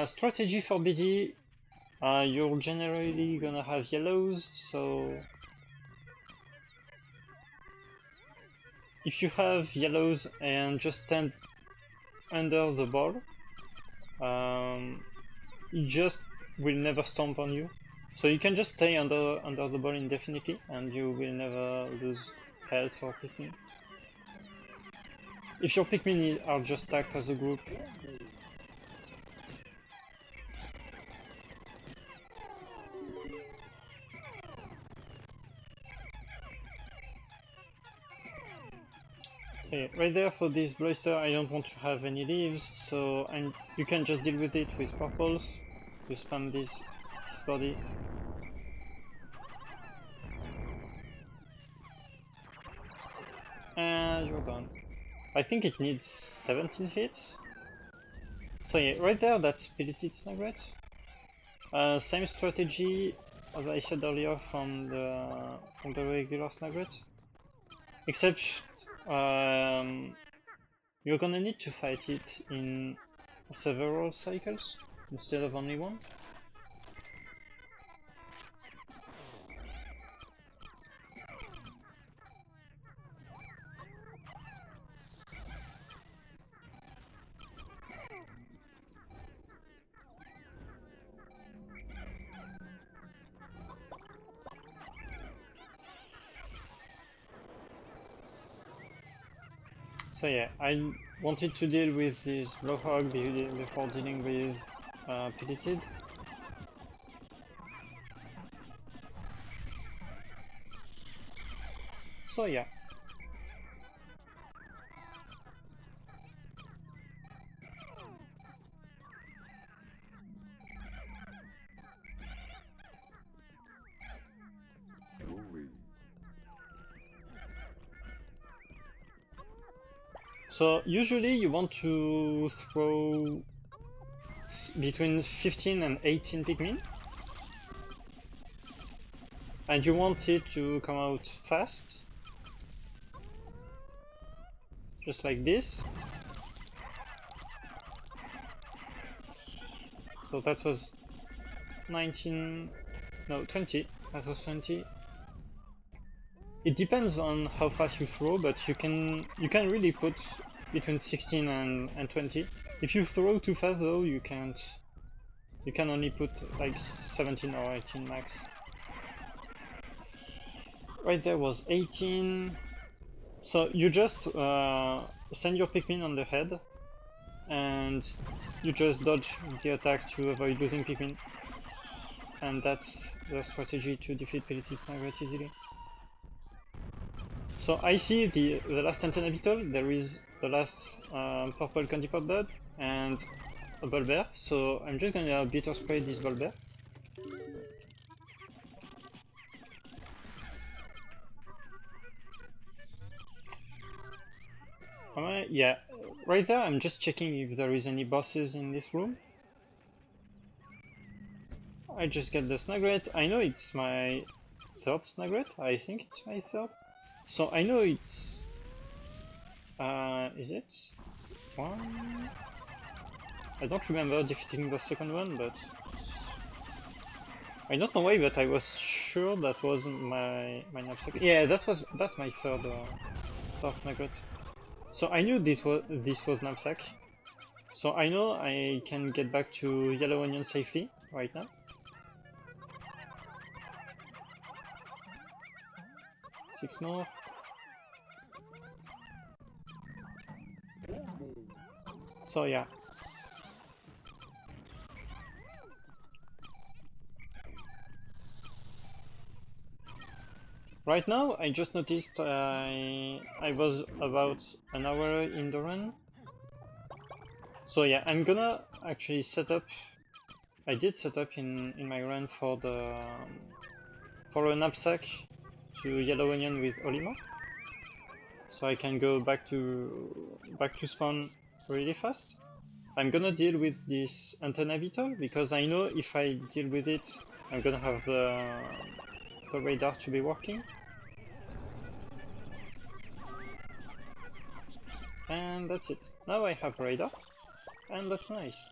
S1: Strategy for BD, you're generally gonna have yellows, so if you have yellows and just stand under the ball, it just will never stomp on you. So you can just stay under the ball indefinitely and you will never lose health or Pikmin. If your Pikmin are just stacked as a group. So yeah, right there for this Blaster I don't want to have any leaves, so you can just deal with it with purples. You spam this body. And you're done. I think it needs 17 hits. So yeah, right there that's Pilited Snagret. Same strategy as I said earlier from the regular Snagret. Except you're gonna need to fight it in several cycles instead of only one. So yeah, I wanted to deal with this Blowhog before dealing with Pilited. So yeah. So usually you want to throw between 15 and 18 Pikmin, and you want it to come out fast, just like this. So that was 19, no 20, that was 20. It depends on how fast you throw, but you can really put between 16 and 20. If you throw too fast though, you can't. You can only put like 17 or 18 max. right there was 18. So you just send your Pikmin on the head, and you just dodge the attack to avoid losing Pikmin. And that's the strategy to defeat Pelleted Snagret easily. So I see the last antenna beetle, there is the last purple candy pop bud, and a bulbear, so I'm just gonna bitter spray this bulbear. Yeah, right there I'm just checking if there is any bosses in this room. I just get the Snagret. I know it's my third Snagret, I think it's my third. So I know it's... is it? One? I don't remember defeating the second one, but... I don't know why, but I was sure that was my knapsack. Yeah, that's my third Snagret. So I knew this was knapsack. So I know I can get back to Yellow Onion safely right now. Six more. So yeah. Right now, I just noticed I was about an hour in the run. So yeah, I'm gonna actually set up. I did set up in my run for a knapsack to Yellow Onion with Olimar, so I can go back to spawn really fast. I'm gonna deal with this antenna beetle because I know if I deal with it, I'm gonna have the radar to be working. And that's it. Now I have radar, and that's nice.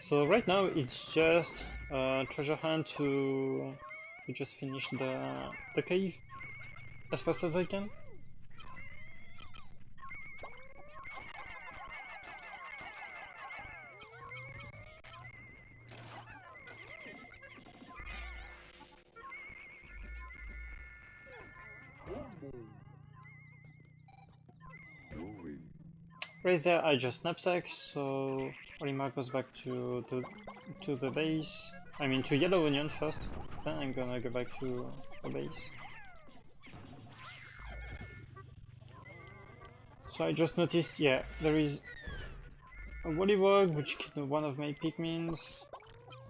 S1: So right now it's just treasure hunt to just finish the cave as fast as I can. Right there I just knapsack, so Olimar goes back to the base. I mean to Yellow Onion first, then I'm gonna go back to the base. So I just noticed, yeah, there is a Wollywog which killed one of my Pikmins.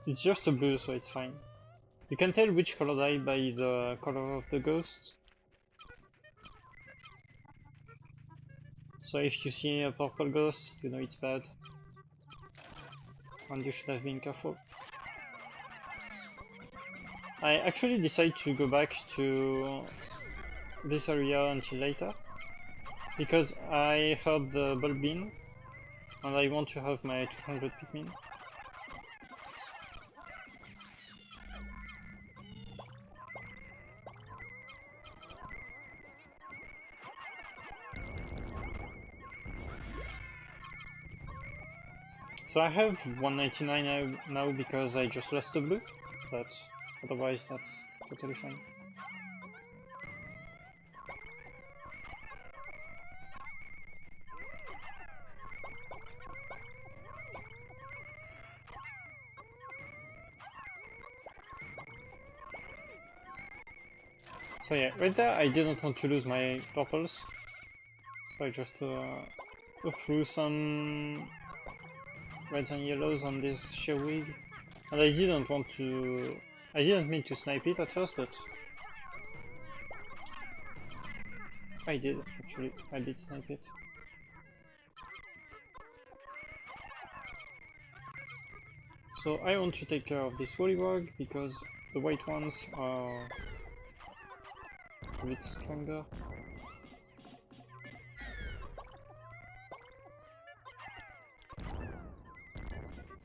S1: It's just a blue, so it's fine. You can tell which color die by the color of the ghost. So if you see a purple ghost, you know it's bad. And you should have been careful. I actually decided to go back to this area until later, because I heard the bulb bin, and I want to have my 200 Pikmin. So I have 199 now because I just lost the blue, but otherwise that's totally fine. So yeah, right there I didn't want to lose my purples, so I just threw some reds and yellows on this Shewig, and I didn't mean to snipe it at first, but I did, actually, I did snipe it. So I want to take care of this Wollywog, because the white ones are a bit stronger.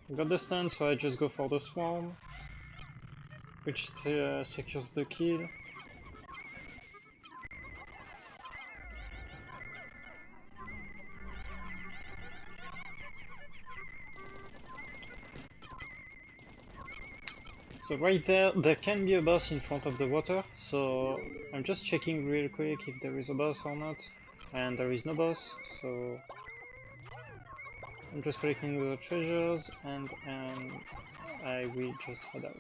S1: I got the stun, so I just go for the swarm. which secures the kill. So right there, there can be a boss in front of the water, so I'm just checking real quick if there is a boss or not, and there is no boss, so I'm just collecting the treasures and I will just head out.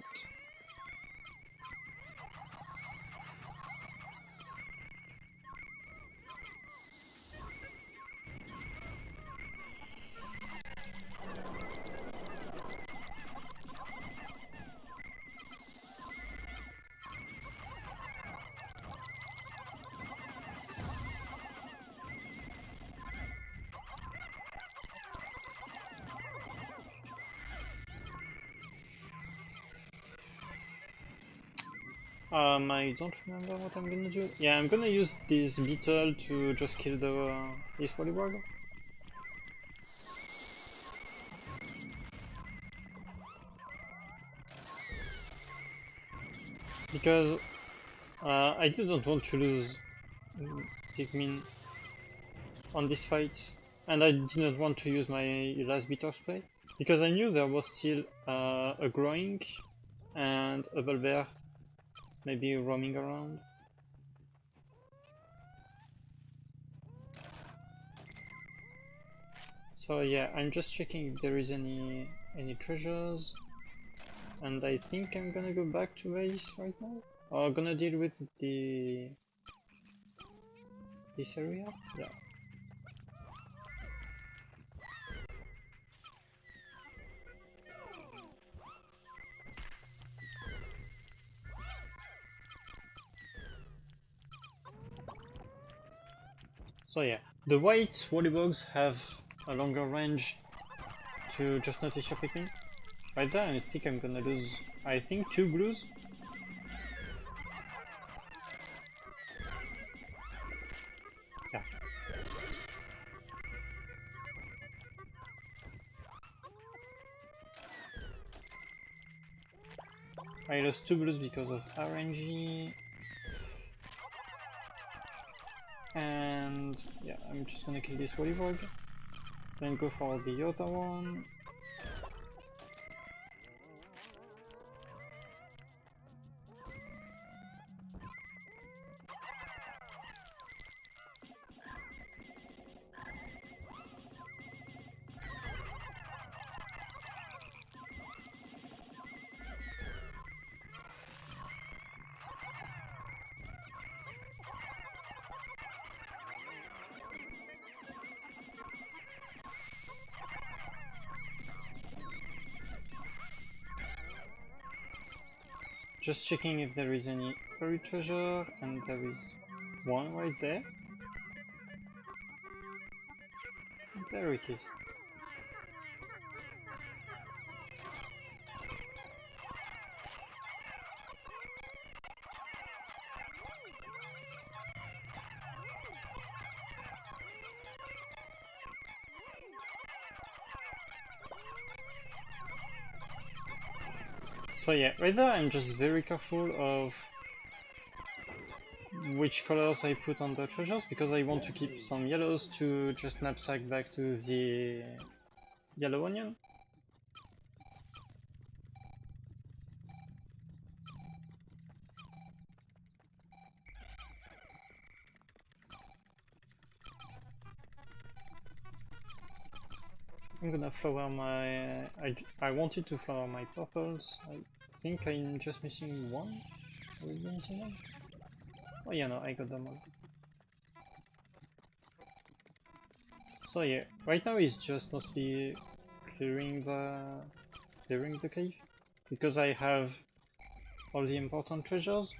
S1: I don't remember what I'm gonna do. Yeah, I'm gonna use this beetle to just kill this polywog. Because I didn't want to lose Pikmin on this fight, and I didn't want to use my last bitter spray, because I knew there was still a growing and a Bulbear maybe roaming around. So yeah, I'm just checking if there is any treasures, and I think I'm gonna go back to base right now. Or gonna deal with this area? Yeah. So yeah, the white Wallybugs have a longer range to just notice your Pikmin. Right there, I think I'm gonna lose, I think, 2 blues. Yeah. I lost 2 blues because of RNG. And yeah, I'm just gonna kill this Wallywog. Then go for the other one. Just checking if there is any buried treasure, and there is one right there. There it is. So yeah, right there I'm just very careful of which colors I put on the treasures, because I want to keep some yellows to just knapsack back to the yellow onion. I'm gonna flower my... I wanted to flower my purples. I think I'm just missing one. Are we missing one? Oh yeah, no, I got them all. So yeah, right now it's just mostly clearing the cave, because I have all the important treasures.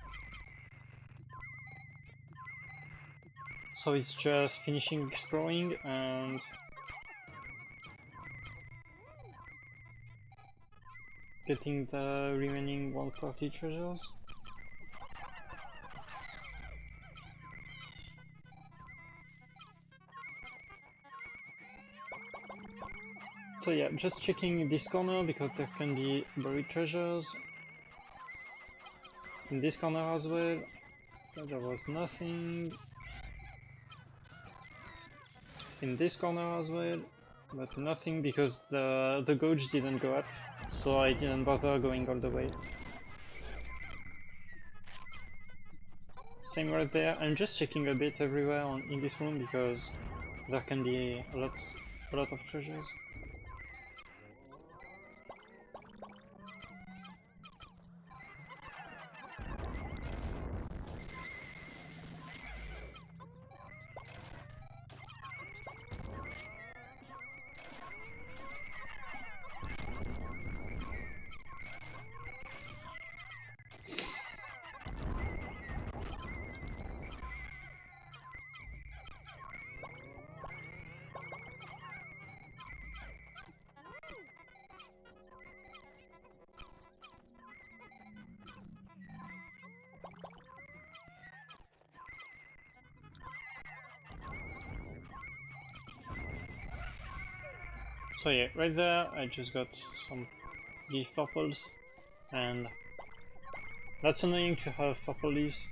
S1: So it's just finishing exploring and getting the remaining 130 treasures. So yeah, just checking this corner because there can be buried treasures. In this corner as well, there was nothing. In this corner as well, but nothing because the gauge didn't go up, so I didn't bother going all the way. Same right there. I'm just checking a bit everywhere in this room because there can be a lot of treasures. So yeah, right there I just got some leaf purples, and that's annoying to have purple leaves.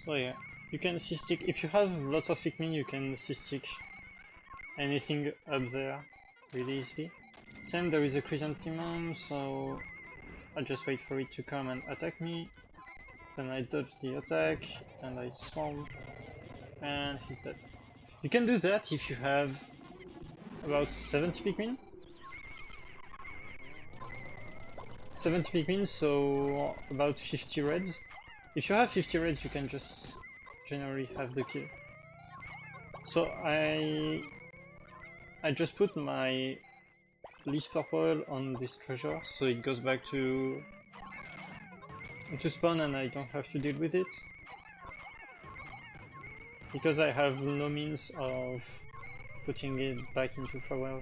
S1: So yeah, you can C-stick, if you have lots of Pikmin you can C-stick anything up there really easily. Same, there is a chrysanthemum, so I just wait for it to come and attack me. Then I dodge the attack, and I swarm, and he's dead. You can do that if you have about 70 Pikmin. 70 Pikmin, so about 50 reds. If you have 50 reds, you can just generally have the kill. So I just put my least purple on this treasure, so it goes back to spawn and I don't have to deal with it. Because I have no means of putting it back into farewell.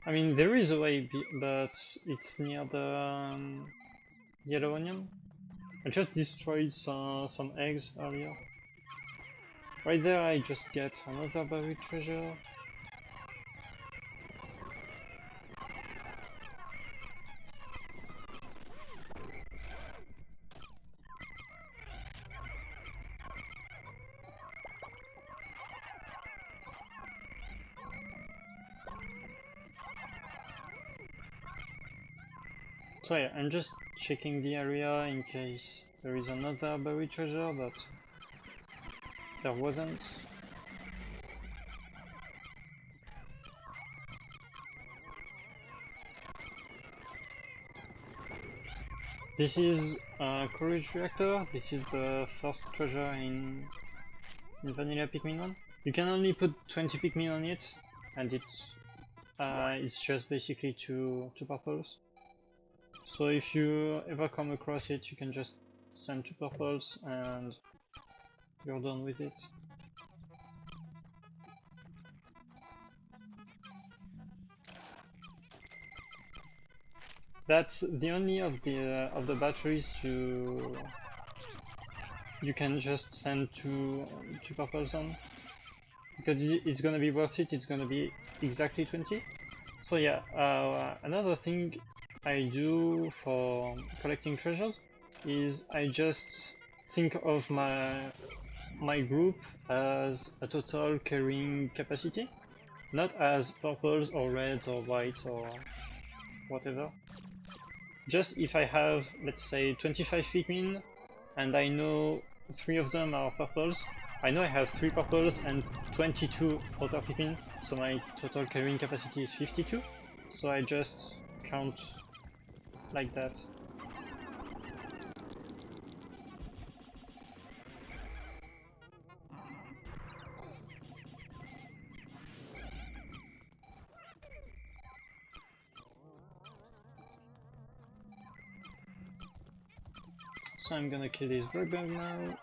S1: I mean, there is a way, but it's near the yellow onion. I just destroyed some eggs earlier. Right there I just get another buried treasure. So yeah, I'm just checking the area in case there is another buried treasure, but there wasn't. This is a courage reactor. This is the first treasure in Vanilla Pikmin 1. You can only put 20 Pikmin on it, and it's just basically two purples. So if you ever come across it, you can just send 2 purples and you're done with it. That's the only of the batteries you can just send two purples on, because it's gonna be worth it. It's gonna be exactly 20. So yeah, another thing I do for collecting treasures is I just think of my group as a total carrying capacity, not as purples or reds or whites or whatever. Just if I have, let's say, 25 Pikmin and I know 3 of them are purples, I know I have 3 purples and 22 other Pikmin, so my total carrying capacity is 52, so I just count like that. So I'm gonna kill this bird bug now.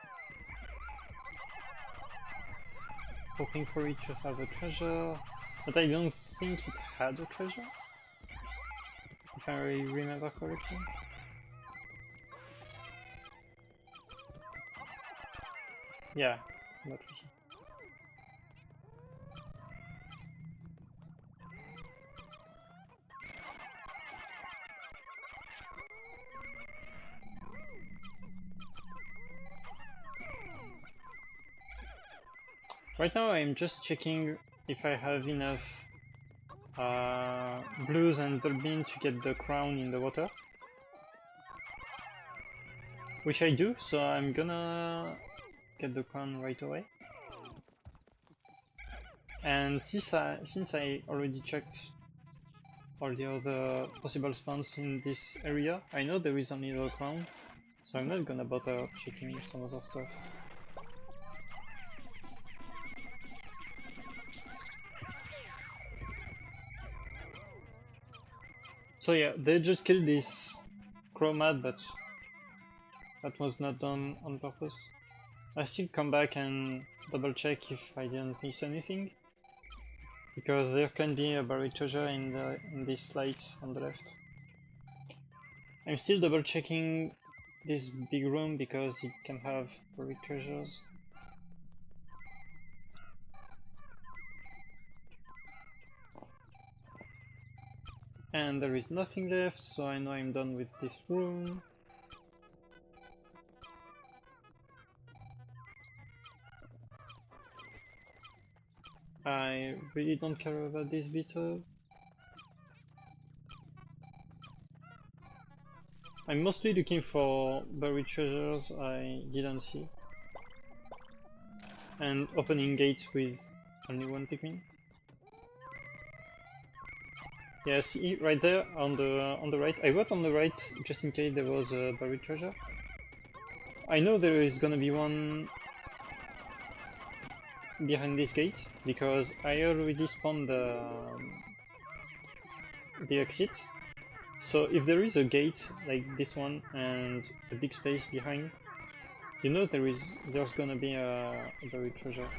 S1: hoping for it to have a treasure, but I don't think it had a treasure, if I remember correctly. Yeah, no treasure. Right now I'm just checking if I have enough blues and bulbin to get the crown in the water. Which I do, so I'm gonna get the crown right away. And since I already checked all the other possible spawns in this area, I know there is only the crown, so I'm not gonna bother checking some other stuff. So yeah, they just killed this chromad, but that was not done on purpose. I still come back and double check if I didn't miss anything, because there can be a buried treasure in this light on the left. I'm still double checking this big room because it can have buried treasures. And there is nothing left, so I know I'm done with this room. I really don't care about this beetle. I'm mostly looking for buried treasures I didn't see. And opening gates with only one Pikmin. Yeah, see right there on the right. I wrote on the right just in case there was a buried treasure. I know there is gonna be one behind this gate because I already spawned the exit. So if there is a gate like this one and a big space behind, you know there's gonna be a buried treasure.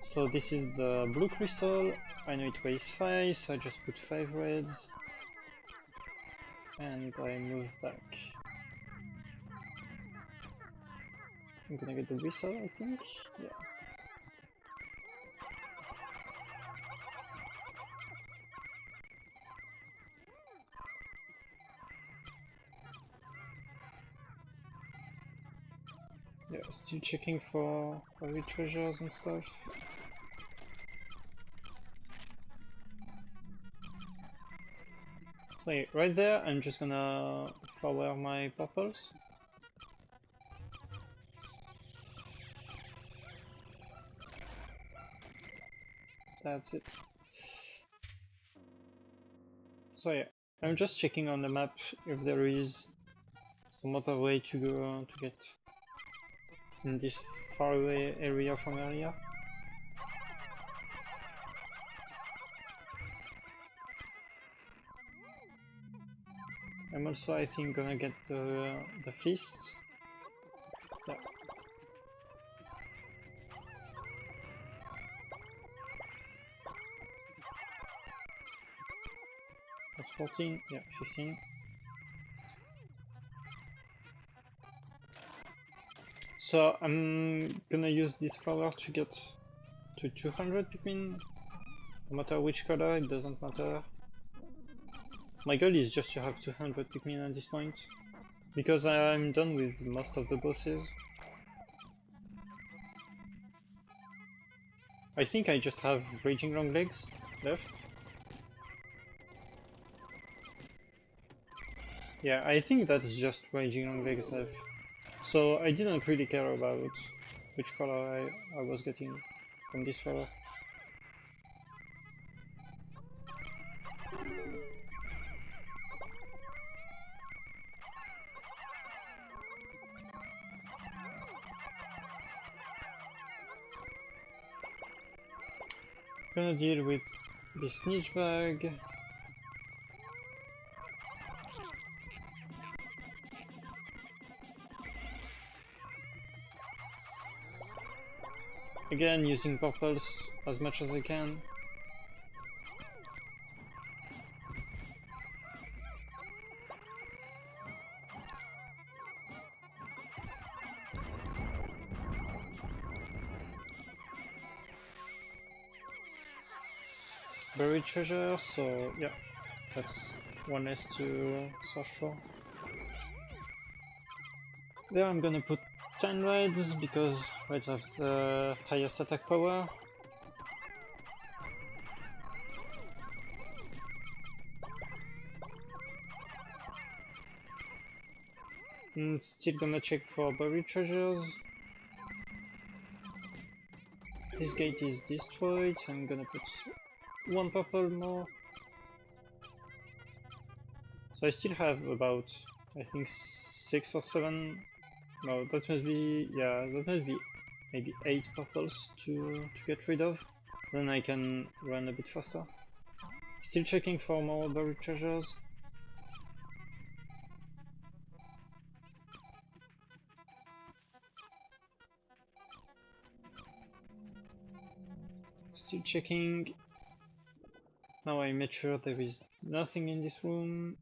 S1: So this is the blue crystal. I know it weighs 5, so I just put 5 reds. And I move back. I'm gonna get the whistle, I think. Yeah. Yeah, still checking for buried treasures and stuff. So yeah, right there, I'm just gonna flower my purples. That's it. So yeah, I'm just checking on the map if there is some other way to go to get in this faraway area from earlier. I'm also, I think, gonna get the feast. Yeah. That's 14, yeah, 15. So I'm gonna use this flower to get to 200 Pikmin. No matter which color, it doesn't matter. My goal is just to have 200 Pikmin at this point, because I'm done with most of the bosses. I think I just have Raging Longlegs left. Yeah, I think that's just Raging Longlegs left. So I didn't really care about which color I was getting from this flower. Gonna deal with this niche bag. Again, using purples as much as I can. Buried treasure, so yeah, that's one less to search for. There I'm gonna put 10 reds because reds have the highest attack power. Still gonna check for buried treasures. This gate is destroyed, so I'm gonna put one purple more. So I still have about, I think, 6 or 7. No, that must be, yeah, that must be maybe 8 purples to get rid of. Then I can run a bit faster. Still checking for more buried treasures. Still checking. Now I made sure there is nothing in this room.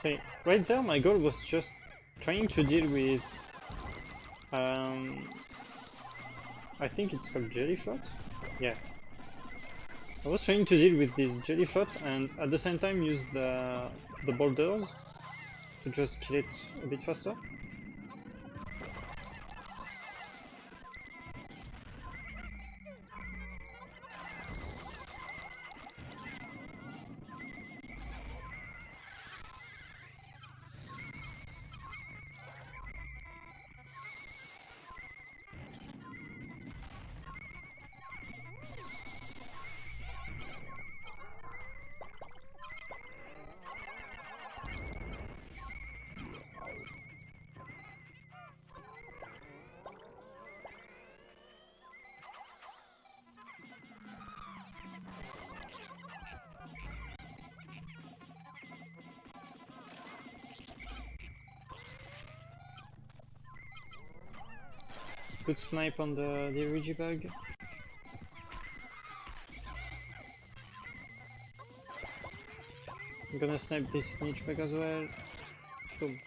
S1: So right there my goal was just trying to deal with I think it's called jellyflot? Yeah. I was trying to deal with this jellyflot and at the same time use the boulders to just kill it a bit faster. Good snipe on the Ouija bug. I'm gonna snipe this snitch bug as well. Boom.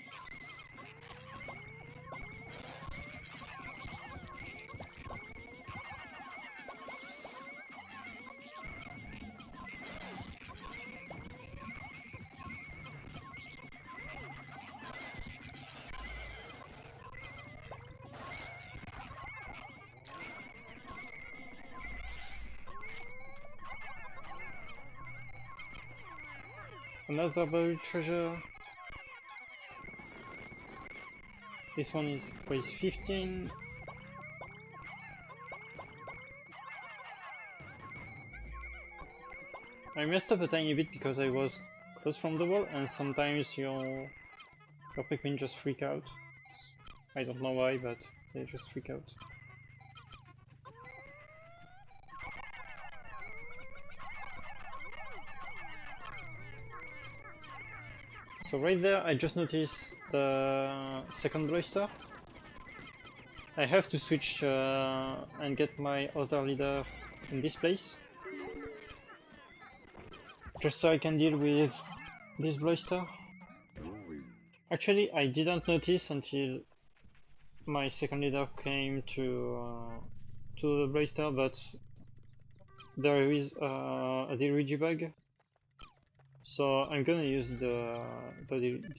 S1: Another buried treasure. This one is weighs 15. I messed up a tiny bit because I was close from the wall and sometimes your Pikmin just freak out. I don't know why, but they just freak out. So right there, I just noticed the second blaster. I have to switch and get my other leader in this place. Just so I can deal with this blaster. Actually, I didn't notice until my second leader came to the blaster, but there is a Ouija bug. So I'm gonna use the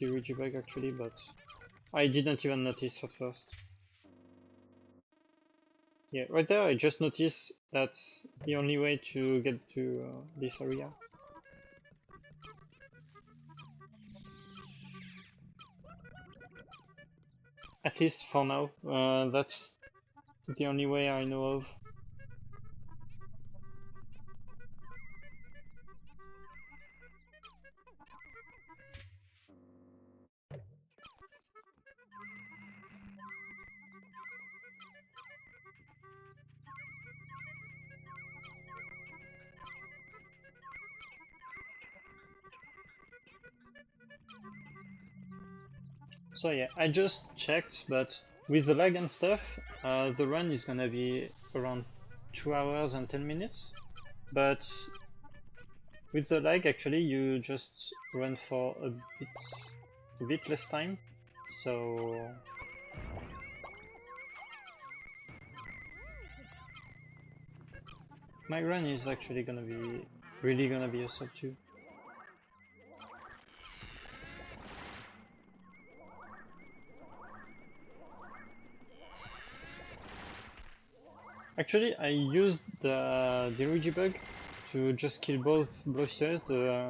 S1: Ouija bug actually, but I didn't even notice at first. Yeah, right there I just noticed that's the only way to get to this area. At least for now. That's the only way I know of. So yeah, I just checked, but with the lag and stuff, the run is gonna be around 2 hours and 10 minutes. But with the lag, actually, you just run for a bit less time. So my run is actually gonna be really gonna be a sub 2. Actually, I used the Ouija bug to just kill both Bloister,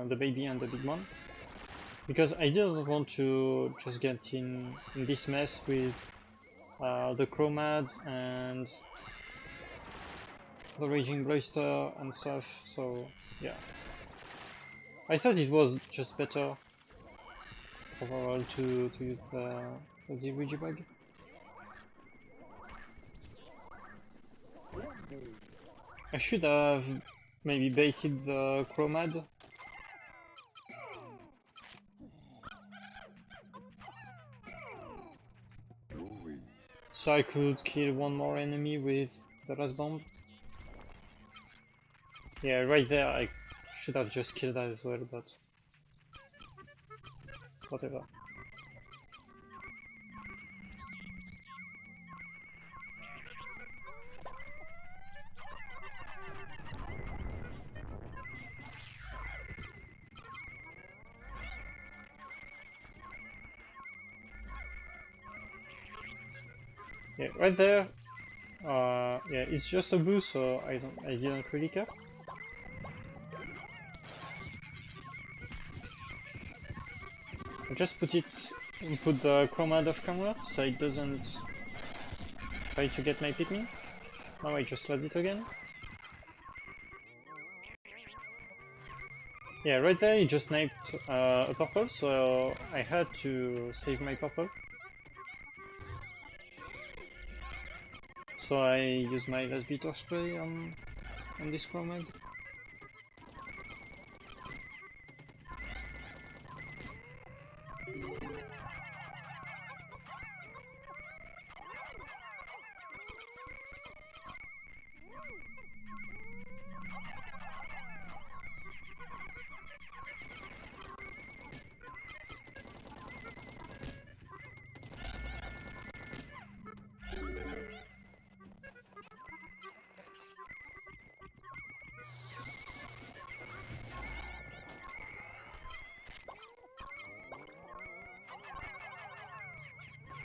S1: the baby and the big one, because I didn't want to just get in this mess with the Chromads and the Raging Bloister and stuff, so yeah. I thought it was just better overall to use the Ouija bug. I should have maybe baited the Chromad. So I could kill one more enemy with the last bomb. Yeah, right there I should have just killed that as well, but whatever. Yeah, right there. Yeah, it's just a boost, so I didn't really care. I just put the Chromad off camera so it doesn't try to get my Pikmin. Now I just load it again. Yeah, right there he just sniped a purple, so I had to save my purple. So I use my last bit of spray on this Chromad.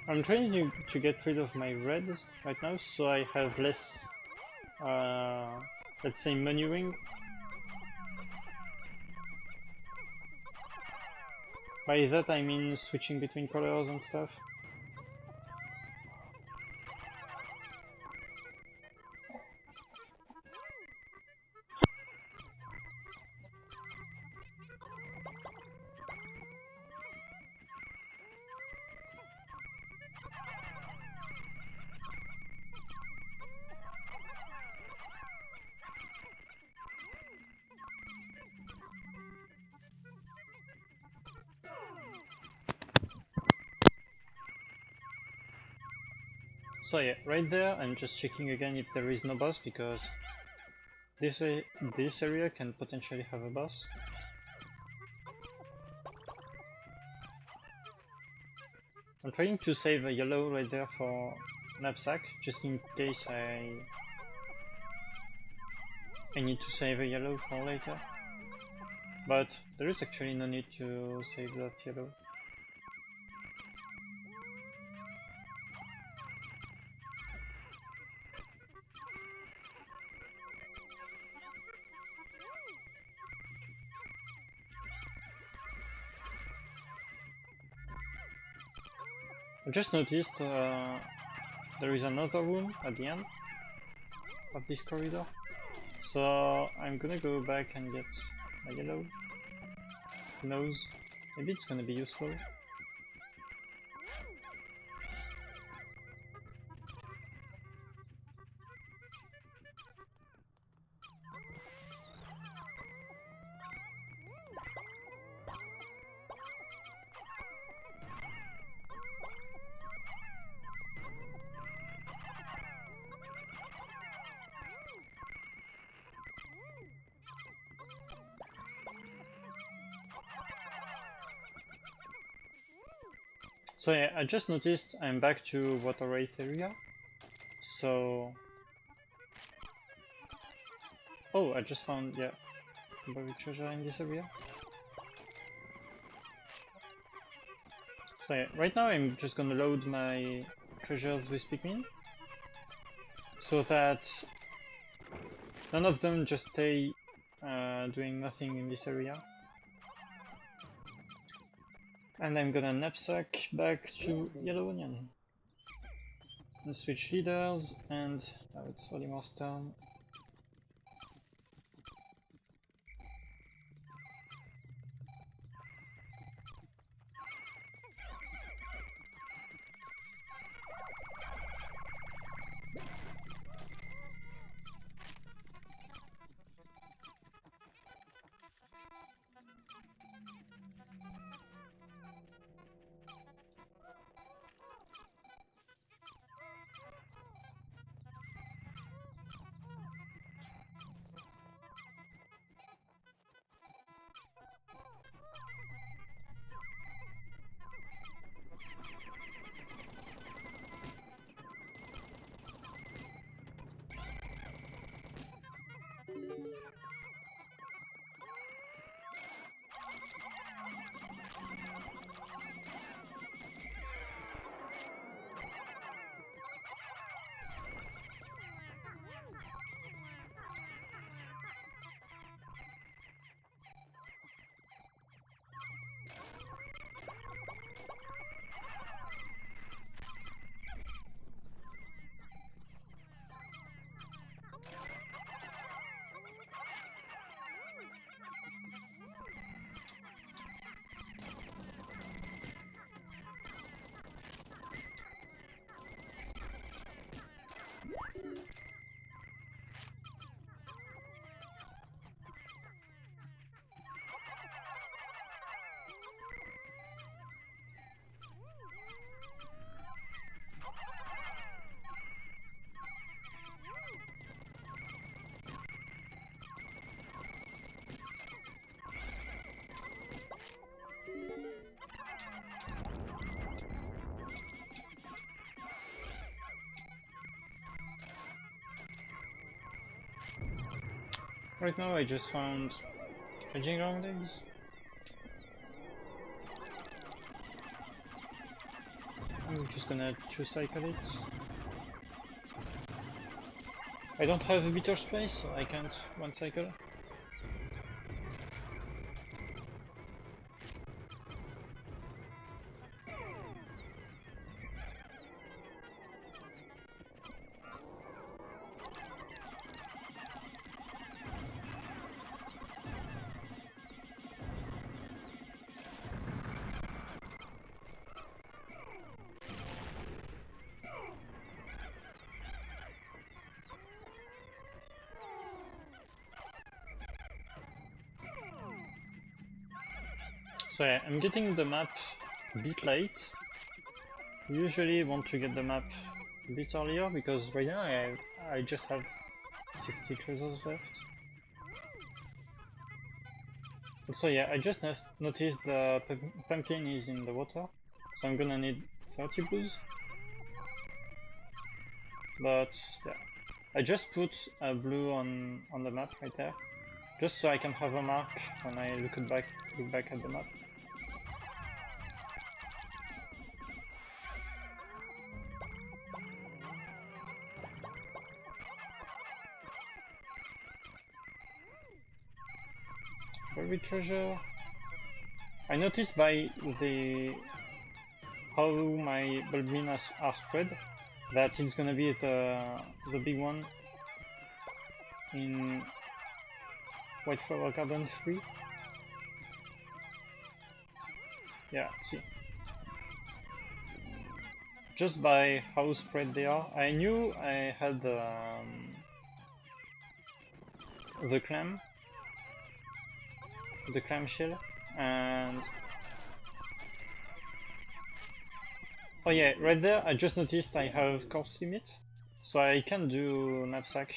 S1: I'm trying to get rid of my reds right now, so I have less, let's say, maneuvering. By that I mean switching between colors and stuff. So yeah, right there I'm just checking again if there is no boss, because this area can potentially have a boss. I'm trying to save a yellow right there for knapsack, just in case I need to save a yellow for later. But there is actually no need to save that yellow. I just noticed there is another room at the end of this corridor. So I'm gonna go back and get a yellow. Who knows? Maybe it's gonna be useful. So yeah, I just noticed I'm back to Water Wraith area. So... Oh, I just found, yeah, buried treasure in this area. So yeah, right now I'm just gonna load my treasures with Pikmin. So that none of them just stay doing nothing in this area. And I'm gonna knapsack back to Yellow Onion. And switch leaders, and now it's Olimar's turn. Right now I just found Raging Ground Eggs. I'm just gonna two-cycle it. I don't have a bitter spray, so I can't one-cycle. So yeah, I'm getting the map a bit late. I usually want to get the map a bit earlier because right now I just have 60 treasures left. Also yeah, I just noticed the pumpkin is in the water, so I'm gonna need 30 blues. But yeah, I just put a blue on the map right there, just so I can have a mark when I look back at the map. Buried treasure. I noticed by the how my bulbmin are spread, that it's gonna be the big one in Whiteflower Garden 3. Yeah, see. Just by how spread they are, I knew I had the clamshell, and oh yeah, right there I just noticed I have corpse limit, so I can do knapsack.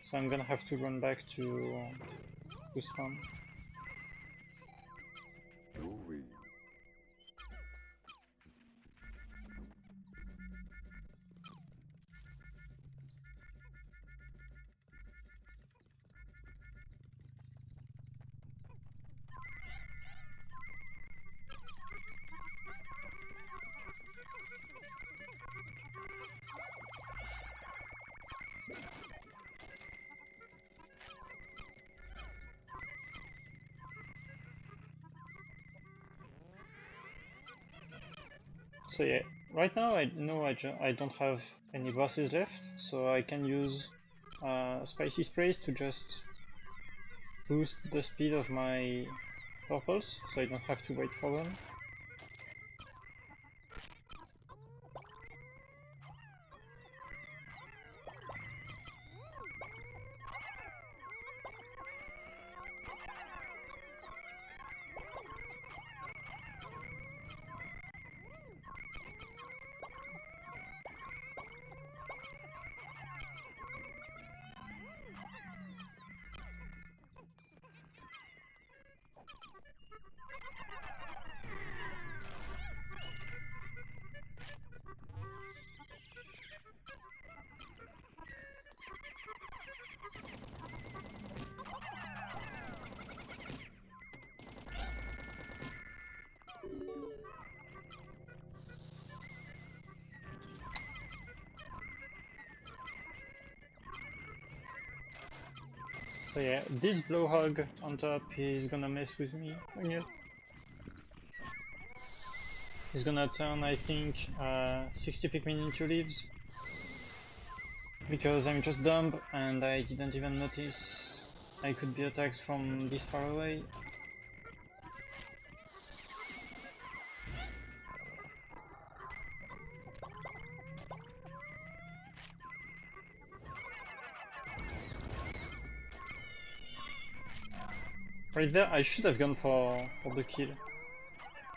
S1: So I'm gonna have to run back to spawn.
S2: Ooh-wee.
S1: So yeah, right now I know I don't have any bosses left, so I can use spicy sprays to just boost the speed of my purples, so I don't have to wait for them. So yeah, this blowhog on top is gonna mess with me. Oh, yeah. He's gonna turn, I think, 60 Pikmin into leaves. Because I'm just dumb and I didn't even notice I could be attacked from this far away. Right there, I should have gone for the kill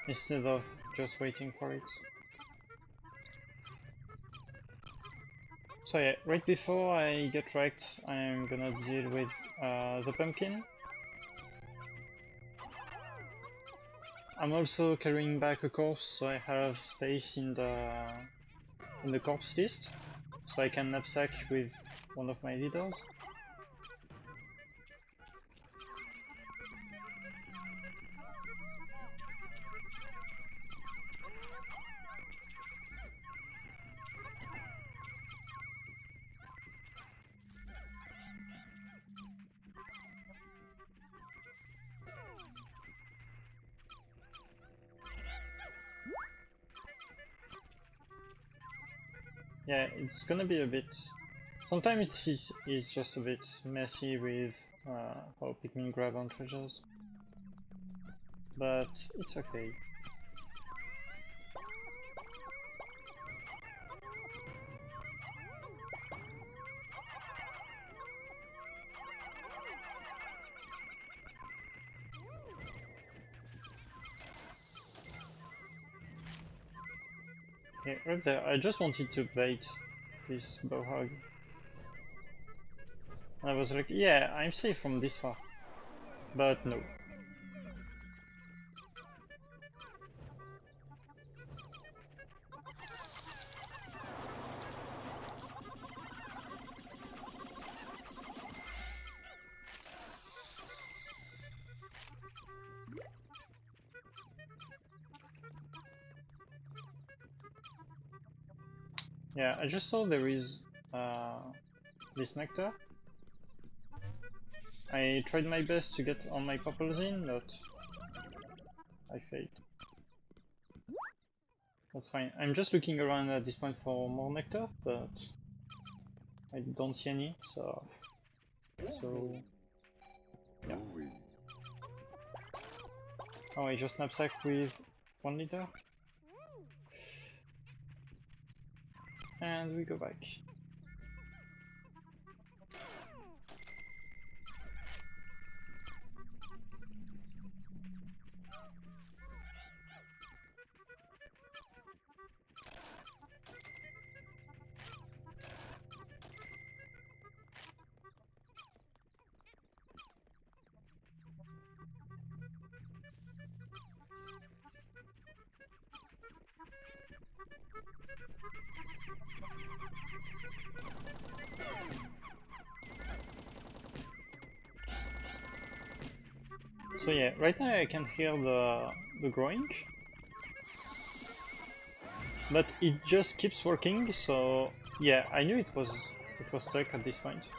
S1: instead of just waiting for it. So yeah, right before I get wrecked, I'm gonna deal with the pumpkin. I'm also carrying back a corpse, so I have space in the corpse list, so I can knapsack with one of my leaders. Yeah, it's gonna be a bit... Sometimes it's just a bit messy with how Pikmin grab on treasures. But it's okay. Yeah, right there, I just wanted to bait this bowhog. I was like, yeah, I'm safe from this far. But no. Yeah, I just saw there is this nectar. I tried my best to get all my purples in, but I failed. That's fine. I'm just looking around at this point for more nectar, but I don't see any, so yeah. Oh, I just knapsack with 1 liter. And we go back. So yeah, right now I can hear the growing, but it just keeps working. So yeah, I knew it was stuck at this point.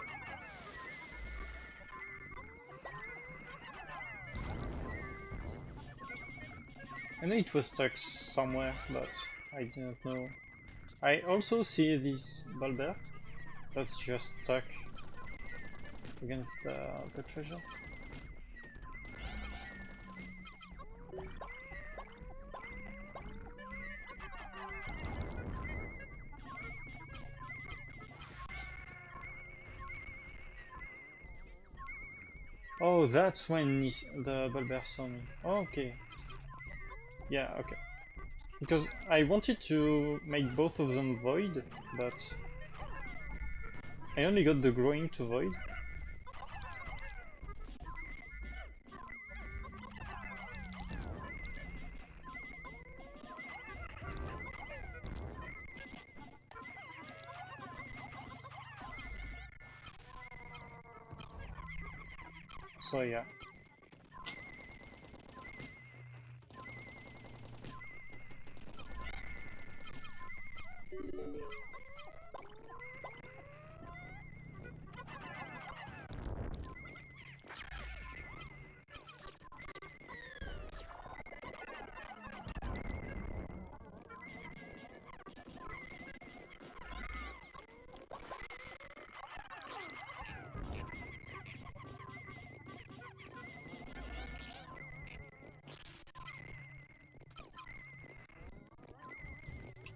S1: I knew it was stuck somewhere, but I didn't know. I also see this bulber that's just stuck against the treasure. Oh, that's when the bulber saw me. Oh, okay. Yeah, okay. Because I wanted to make both of them void, but I only got the growing to void. So yeah.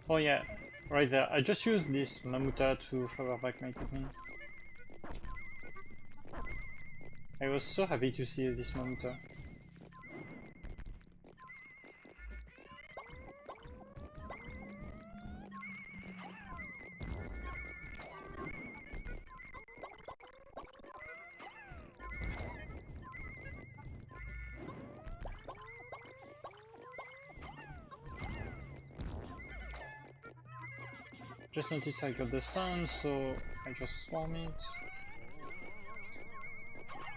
S1: Oh yeah, right there. I just used this Mamuta to favor back my Pikmin. I was so happy to see this Mamuta. Just noticed I got the stun, so I just swarm it.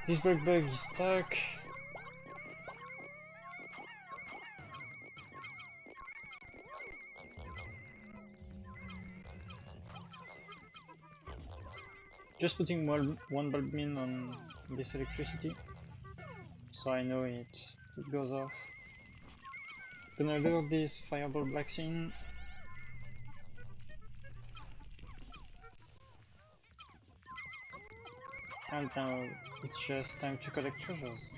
S1: This break bug is stuck. Just putting one bulb on this electricity, so I know it goes off. Gonna lure this fireball blacks in. And now it's just time to collect treasures.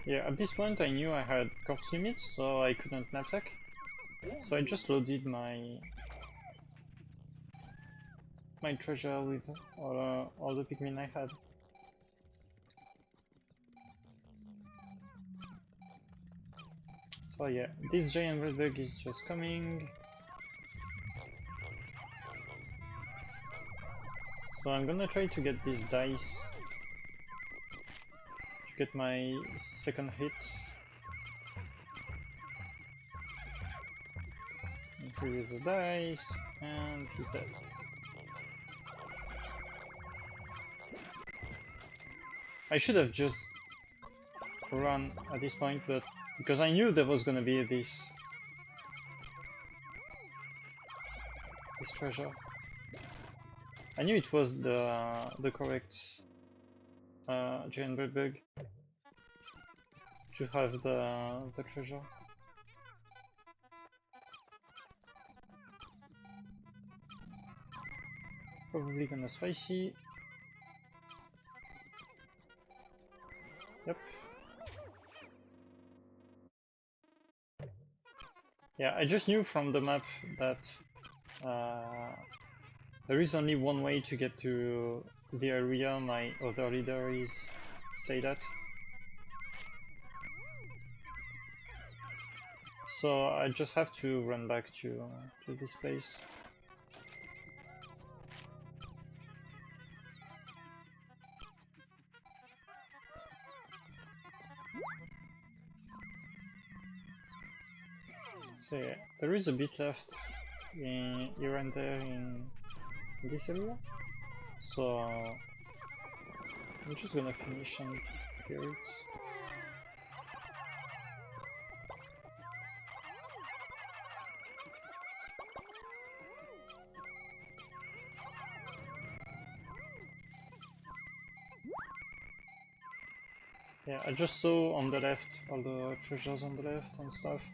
S1: Yeah, at this point I knew I had corpse limits, so I couldn't knapsack. So I just loaded my treasure with all the Pikmin I had. So yeah, this giant red bug is just coming. So I'm gonna try to get this dice to get my second hit. Increase the dice, and he's dead. I should have just run at this point, but because I knew there was gonna be this treasure. I knew it was the correct giant red bug to have the treasure. Probably gonna spicy. Yep. Yeah, I just knew from the map that there is only one way to get to the area my other leader is stayed at. So I just have to run back to this place. So yeah, there is a bit left here and there in this area. So I'm just gonna finish and clear it. Yeah, I just saw on the left all the treasures on the left and stuff,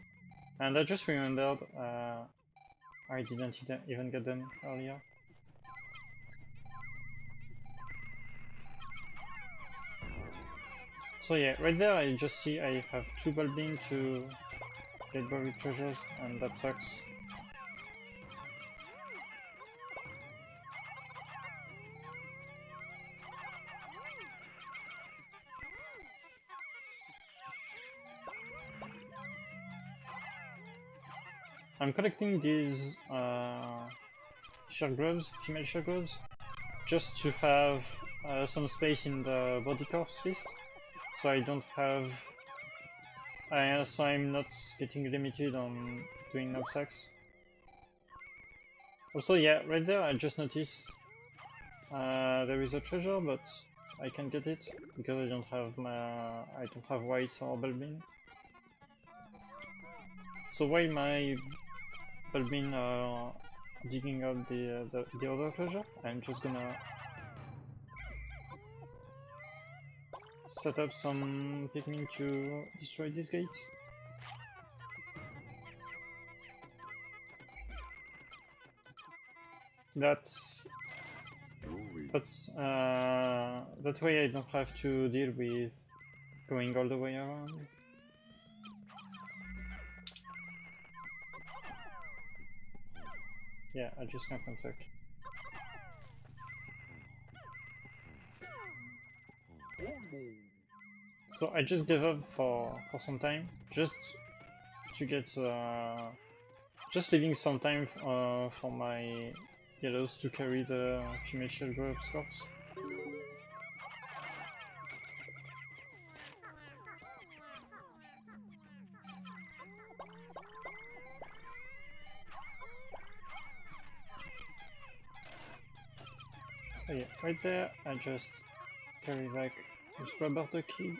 S1: and I just remembered I didn't even get them earlier. So yeah, right there I just see I have 2 Balbin, 2 dead buried treasures, and that sucks. I'm collecting these sheargrubs, female sheargrubs, just to have some space in the body corpse list, so I don't have, so I'm not getting limited on doing knapsacks. Also, yeah, right there I just noticed there is a treasure, but I can't get it because I don't have whites or Balbin. So while my Balbin are digging out the other treasure, I'm just gonna set up some Pikmin to destroy this gate. That way I don't have to deal with going all the way around. Yeah, I just can't attack. So I just gave up for some time, just to get, just leaving some time for my yellows to carry the female sheargrub's corpse. So yeah, right there, I just carry back this rubber ducky.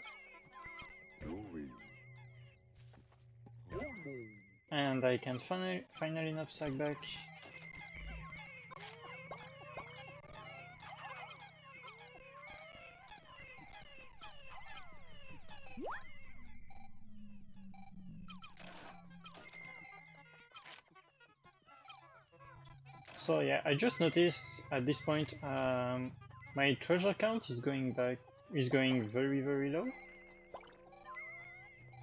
S1: And I can finally knapsack back. So yeah, I just noticed at this point my treasure count is going very low.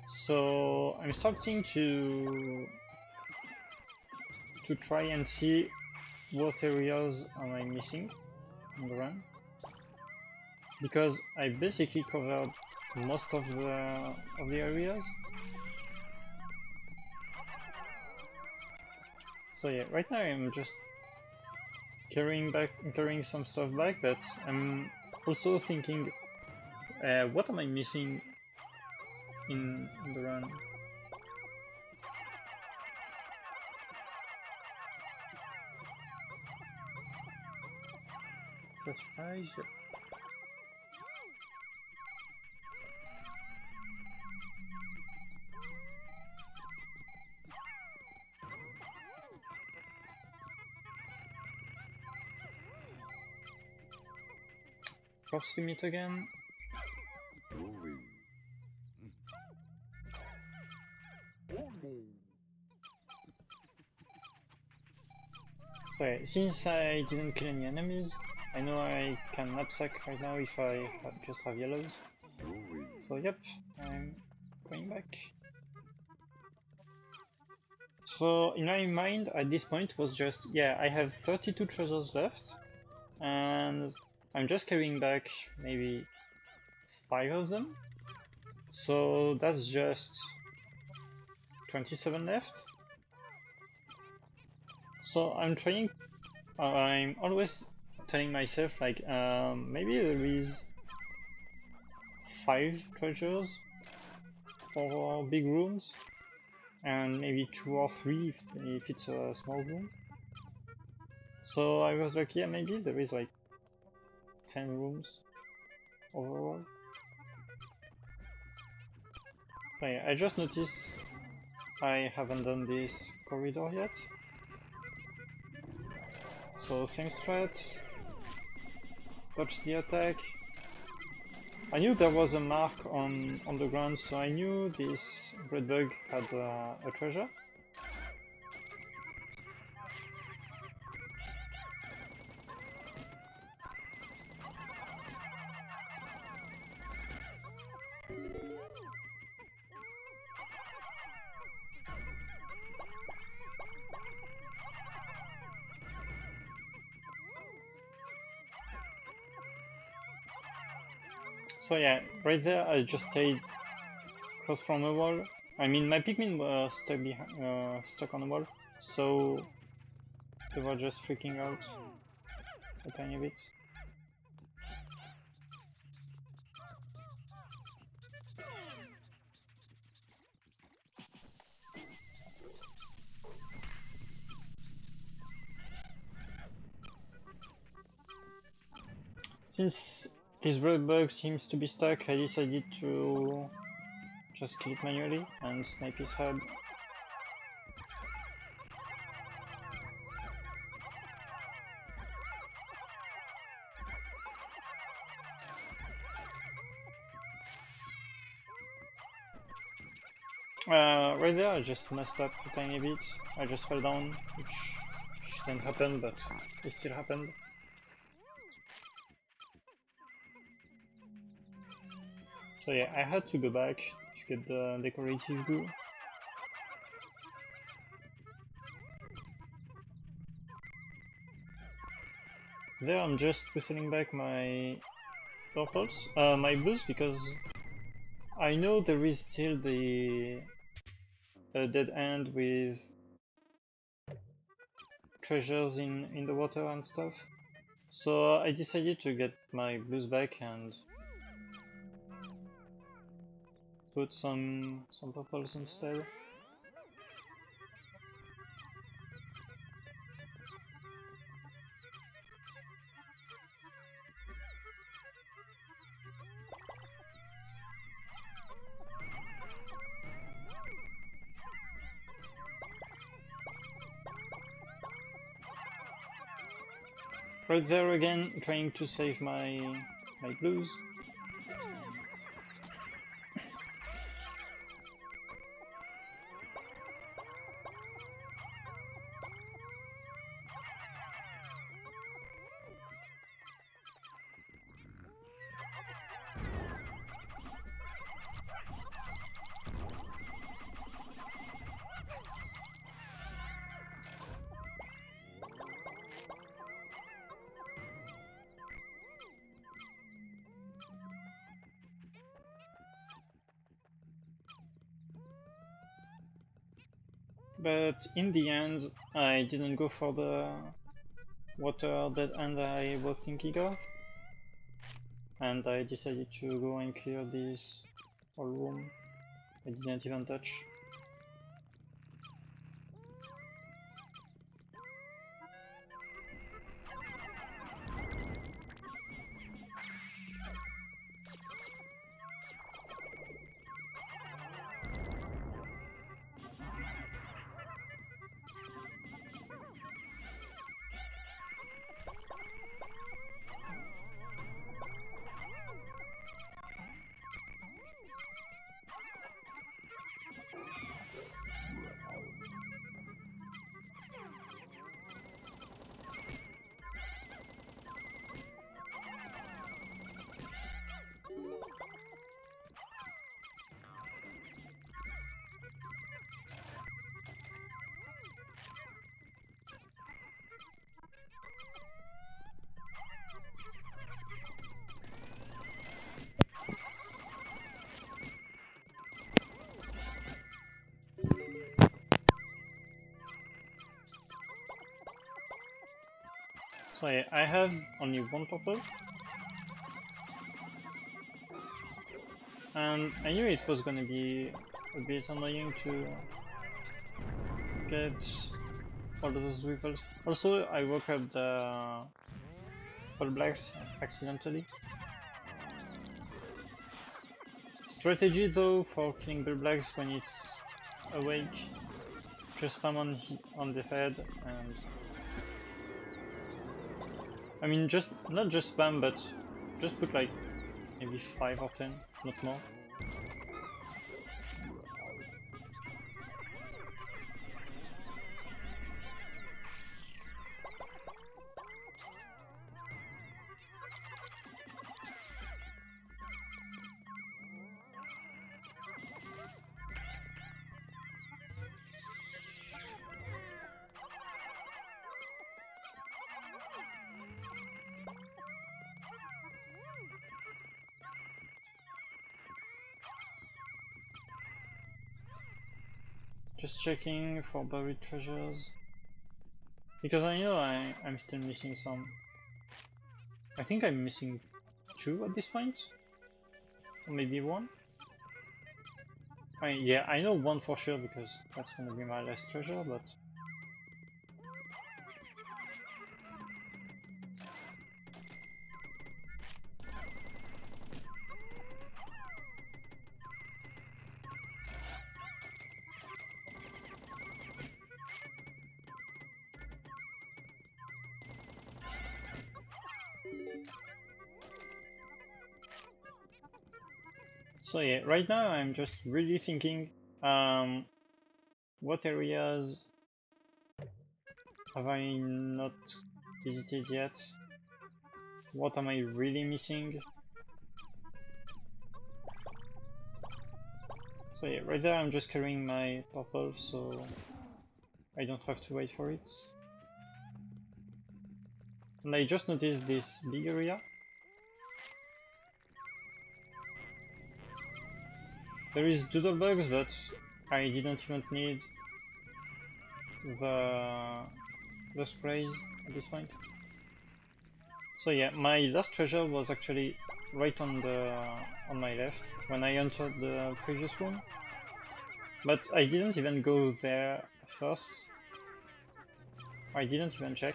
S1: So I'm starting to try and see what areas am I missing on the run, because I basically covered most of the areas. So yeah, right now I'm just carrying some stuff back, but I'm also thinking, what am I missing in the run? Satisfies. Cross limit again. So yeah, since I didn't kill any enemies, I know I can knapsack right now if I just have yellows. So yep, I'm going back. So in my mind at this point was just, yeah, I have 32 treasures left, and I'm just carrying back maybe 5 of them. So that's just 27 left. So I'm always telling myself like, maybe there is 5 treasures for big rooms, and maybe 2 or 3 if it's a small room. So I was like, yeah, maybe there is like 10 rooms overall. But yeah, I just noticed I haven't done this corridor yet. So same strat, dodge the attack. I knew there was a mark on the ground, so I knew this red bug had a treasure. So yeah, right there I just stayed close from a wall. I mean, my Pikmin were stuck on the wall, so they were just freaking out a tiny bit. Since this red bug seems to be stuck, I decided to just kill it manually and snipe his head. Right there I just messed up a tiny bit. I just fell down, which shouldn't happen, but it still happened. So yeah, I had to go back to get the decorative goo. There I'm just whistling back my purples, my blues, because I know there is still the dead end with treasures in the water and stuff. So I decided to get my blues back and put some purples instead. Right there again, trying to save my blues. But in the end, I didn't go for the water dead end I was thinking of, and I decided to go and clear this whole room I didn't even touch. So yeah, I have only one purple, and I knew it was gonna be a bit annoying to get all those rivals. Also, I woke up the all blacks accidentally. Strategy though for killing Bull Blacks when it's awake, just spam on the head, and I mean not just spam, but just put like maybe 5 or 10, not more. Just checking for buried treasures, because I know I'm still missing some. I think I'm missing 2 at this point, or maybe 1. Yeah, I know 1 for sure because that's gonna be my last treasure, but so yeah, right now I'm just really thinking, what areas have I not visited yet? What am I really missing? So yeah, right there I'm just carrying my purple, so I don't have to wait for it. And I just noticed this big area. There is doodlebugs, but I didn't even need the sprays at this point. So yeah, my last treasure was actually right on my left when I entered the previous room, but I didn't even go there first. I didn't even check.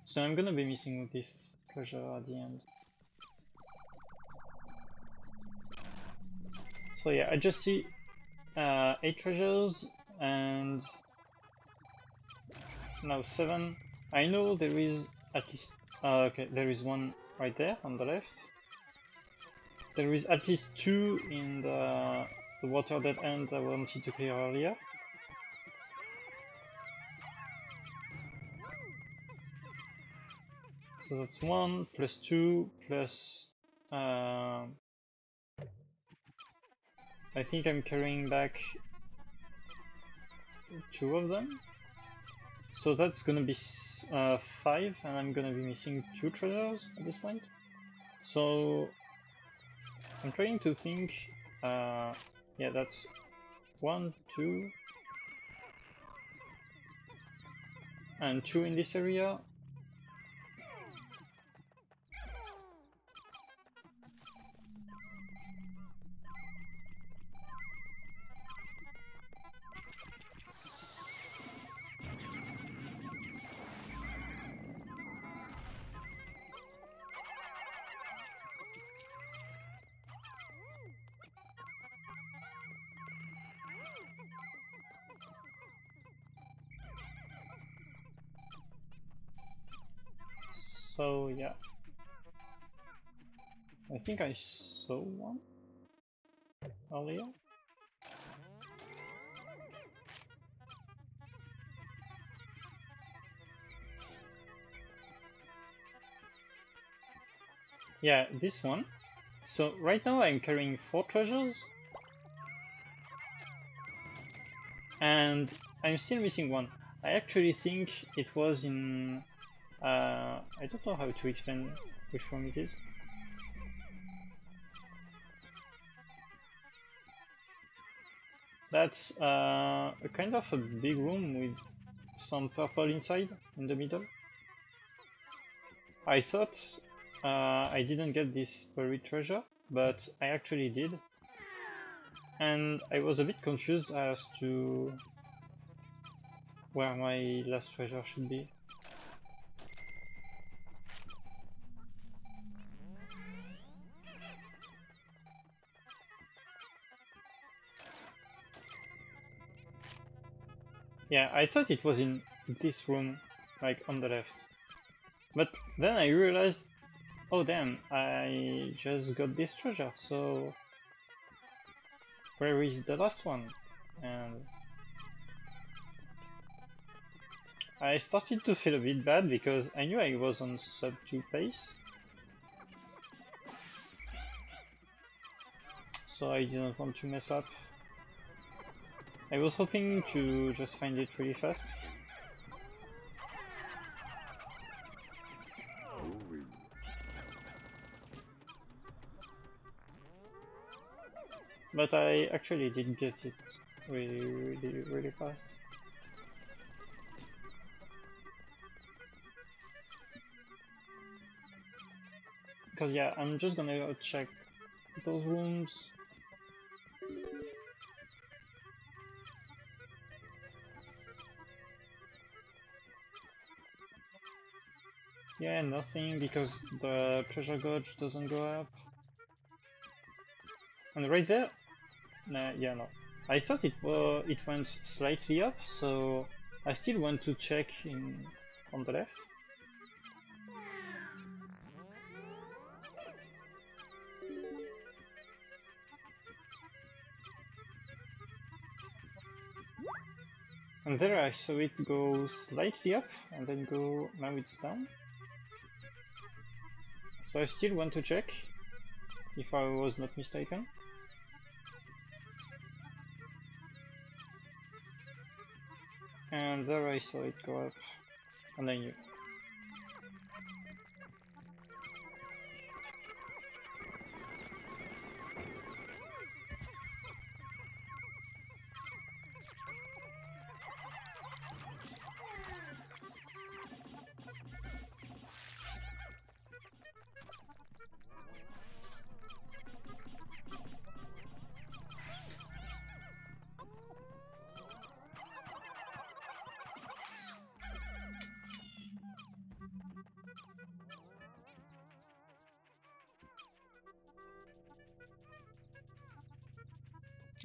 S1: So I'm gonna be missing this treasure at the end. So yeah, I just see 8 treasures and now 7. I know there is at least okay, there is 1 right there on the left. There is at least 2 in the water dead end I wanted to clear earlier. So that's 1 plus 2 plus I think I'm carrying back 2 of them. So that's gonna be 5, and I'm gonna be missing 2 treasures at this point. So I'm trying to think. Yeah, that's 1, 2, and 2 in this area. So yeah, I think I saw one earlier. Yeah, this one. So right now I'm carrying 4 treasures, and I'm still missing one. I actually think it was in... I don't know how to explain which room it is. That's a kind of a big room with some purple inside, in the middle. I thought I didn't get this buried treasure, but I actually did. And I was a bit confused as to where my last treasure should be. Yeah, I thought it was in this room, like on the left. But then I realized, oh damn, I just got this treasure, so where is the last one? And I started to feel a bit bad because I knew I was on sub 2 pace. So I didn't want to mess up. I was hoping to just find it really fast. But I actually did get it really fast. Because yeah, I'm just gonna go check those rooms. Yeah, nothing, because the treasure gauge doesn't go up. And right there, nah, yeah, no. I thought it went slightly up, so I still want to check on the left. And there I saw it go slightly up and then go, now it's down. So I still want to check if I was not mistaken. And there I saw it go up, and I knew.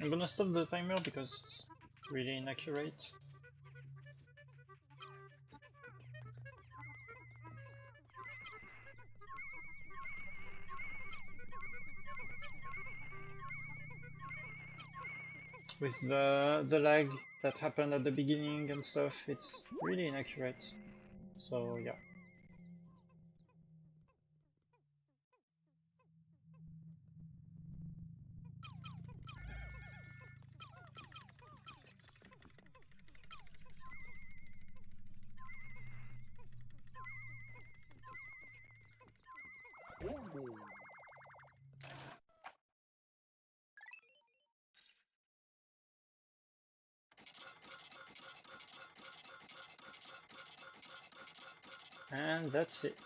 S1: I'm gonna stop the timer because it's really inaccurate. With the lag that happened at the beginning and stuff, it's really inaccurate. So yeah. And that's it.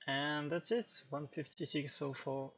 S1: And that's it, 156 so far.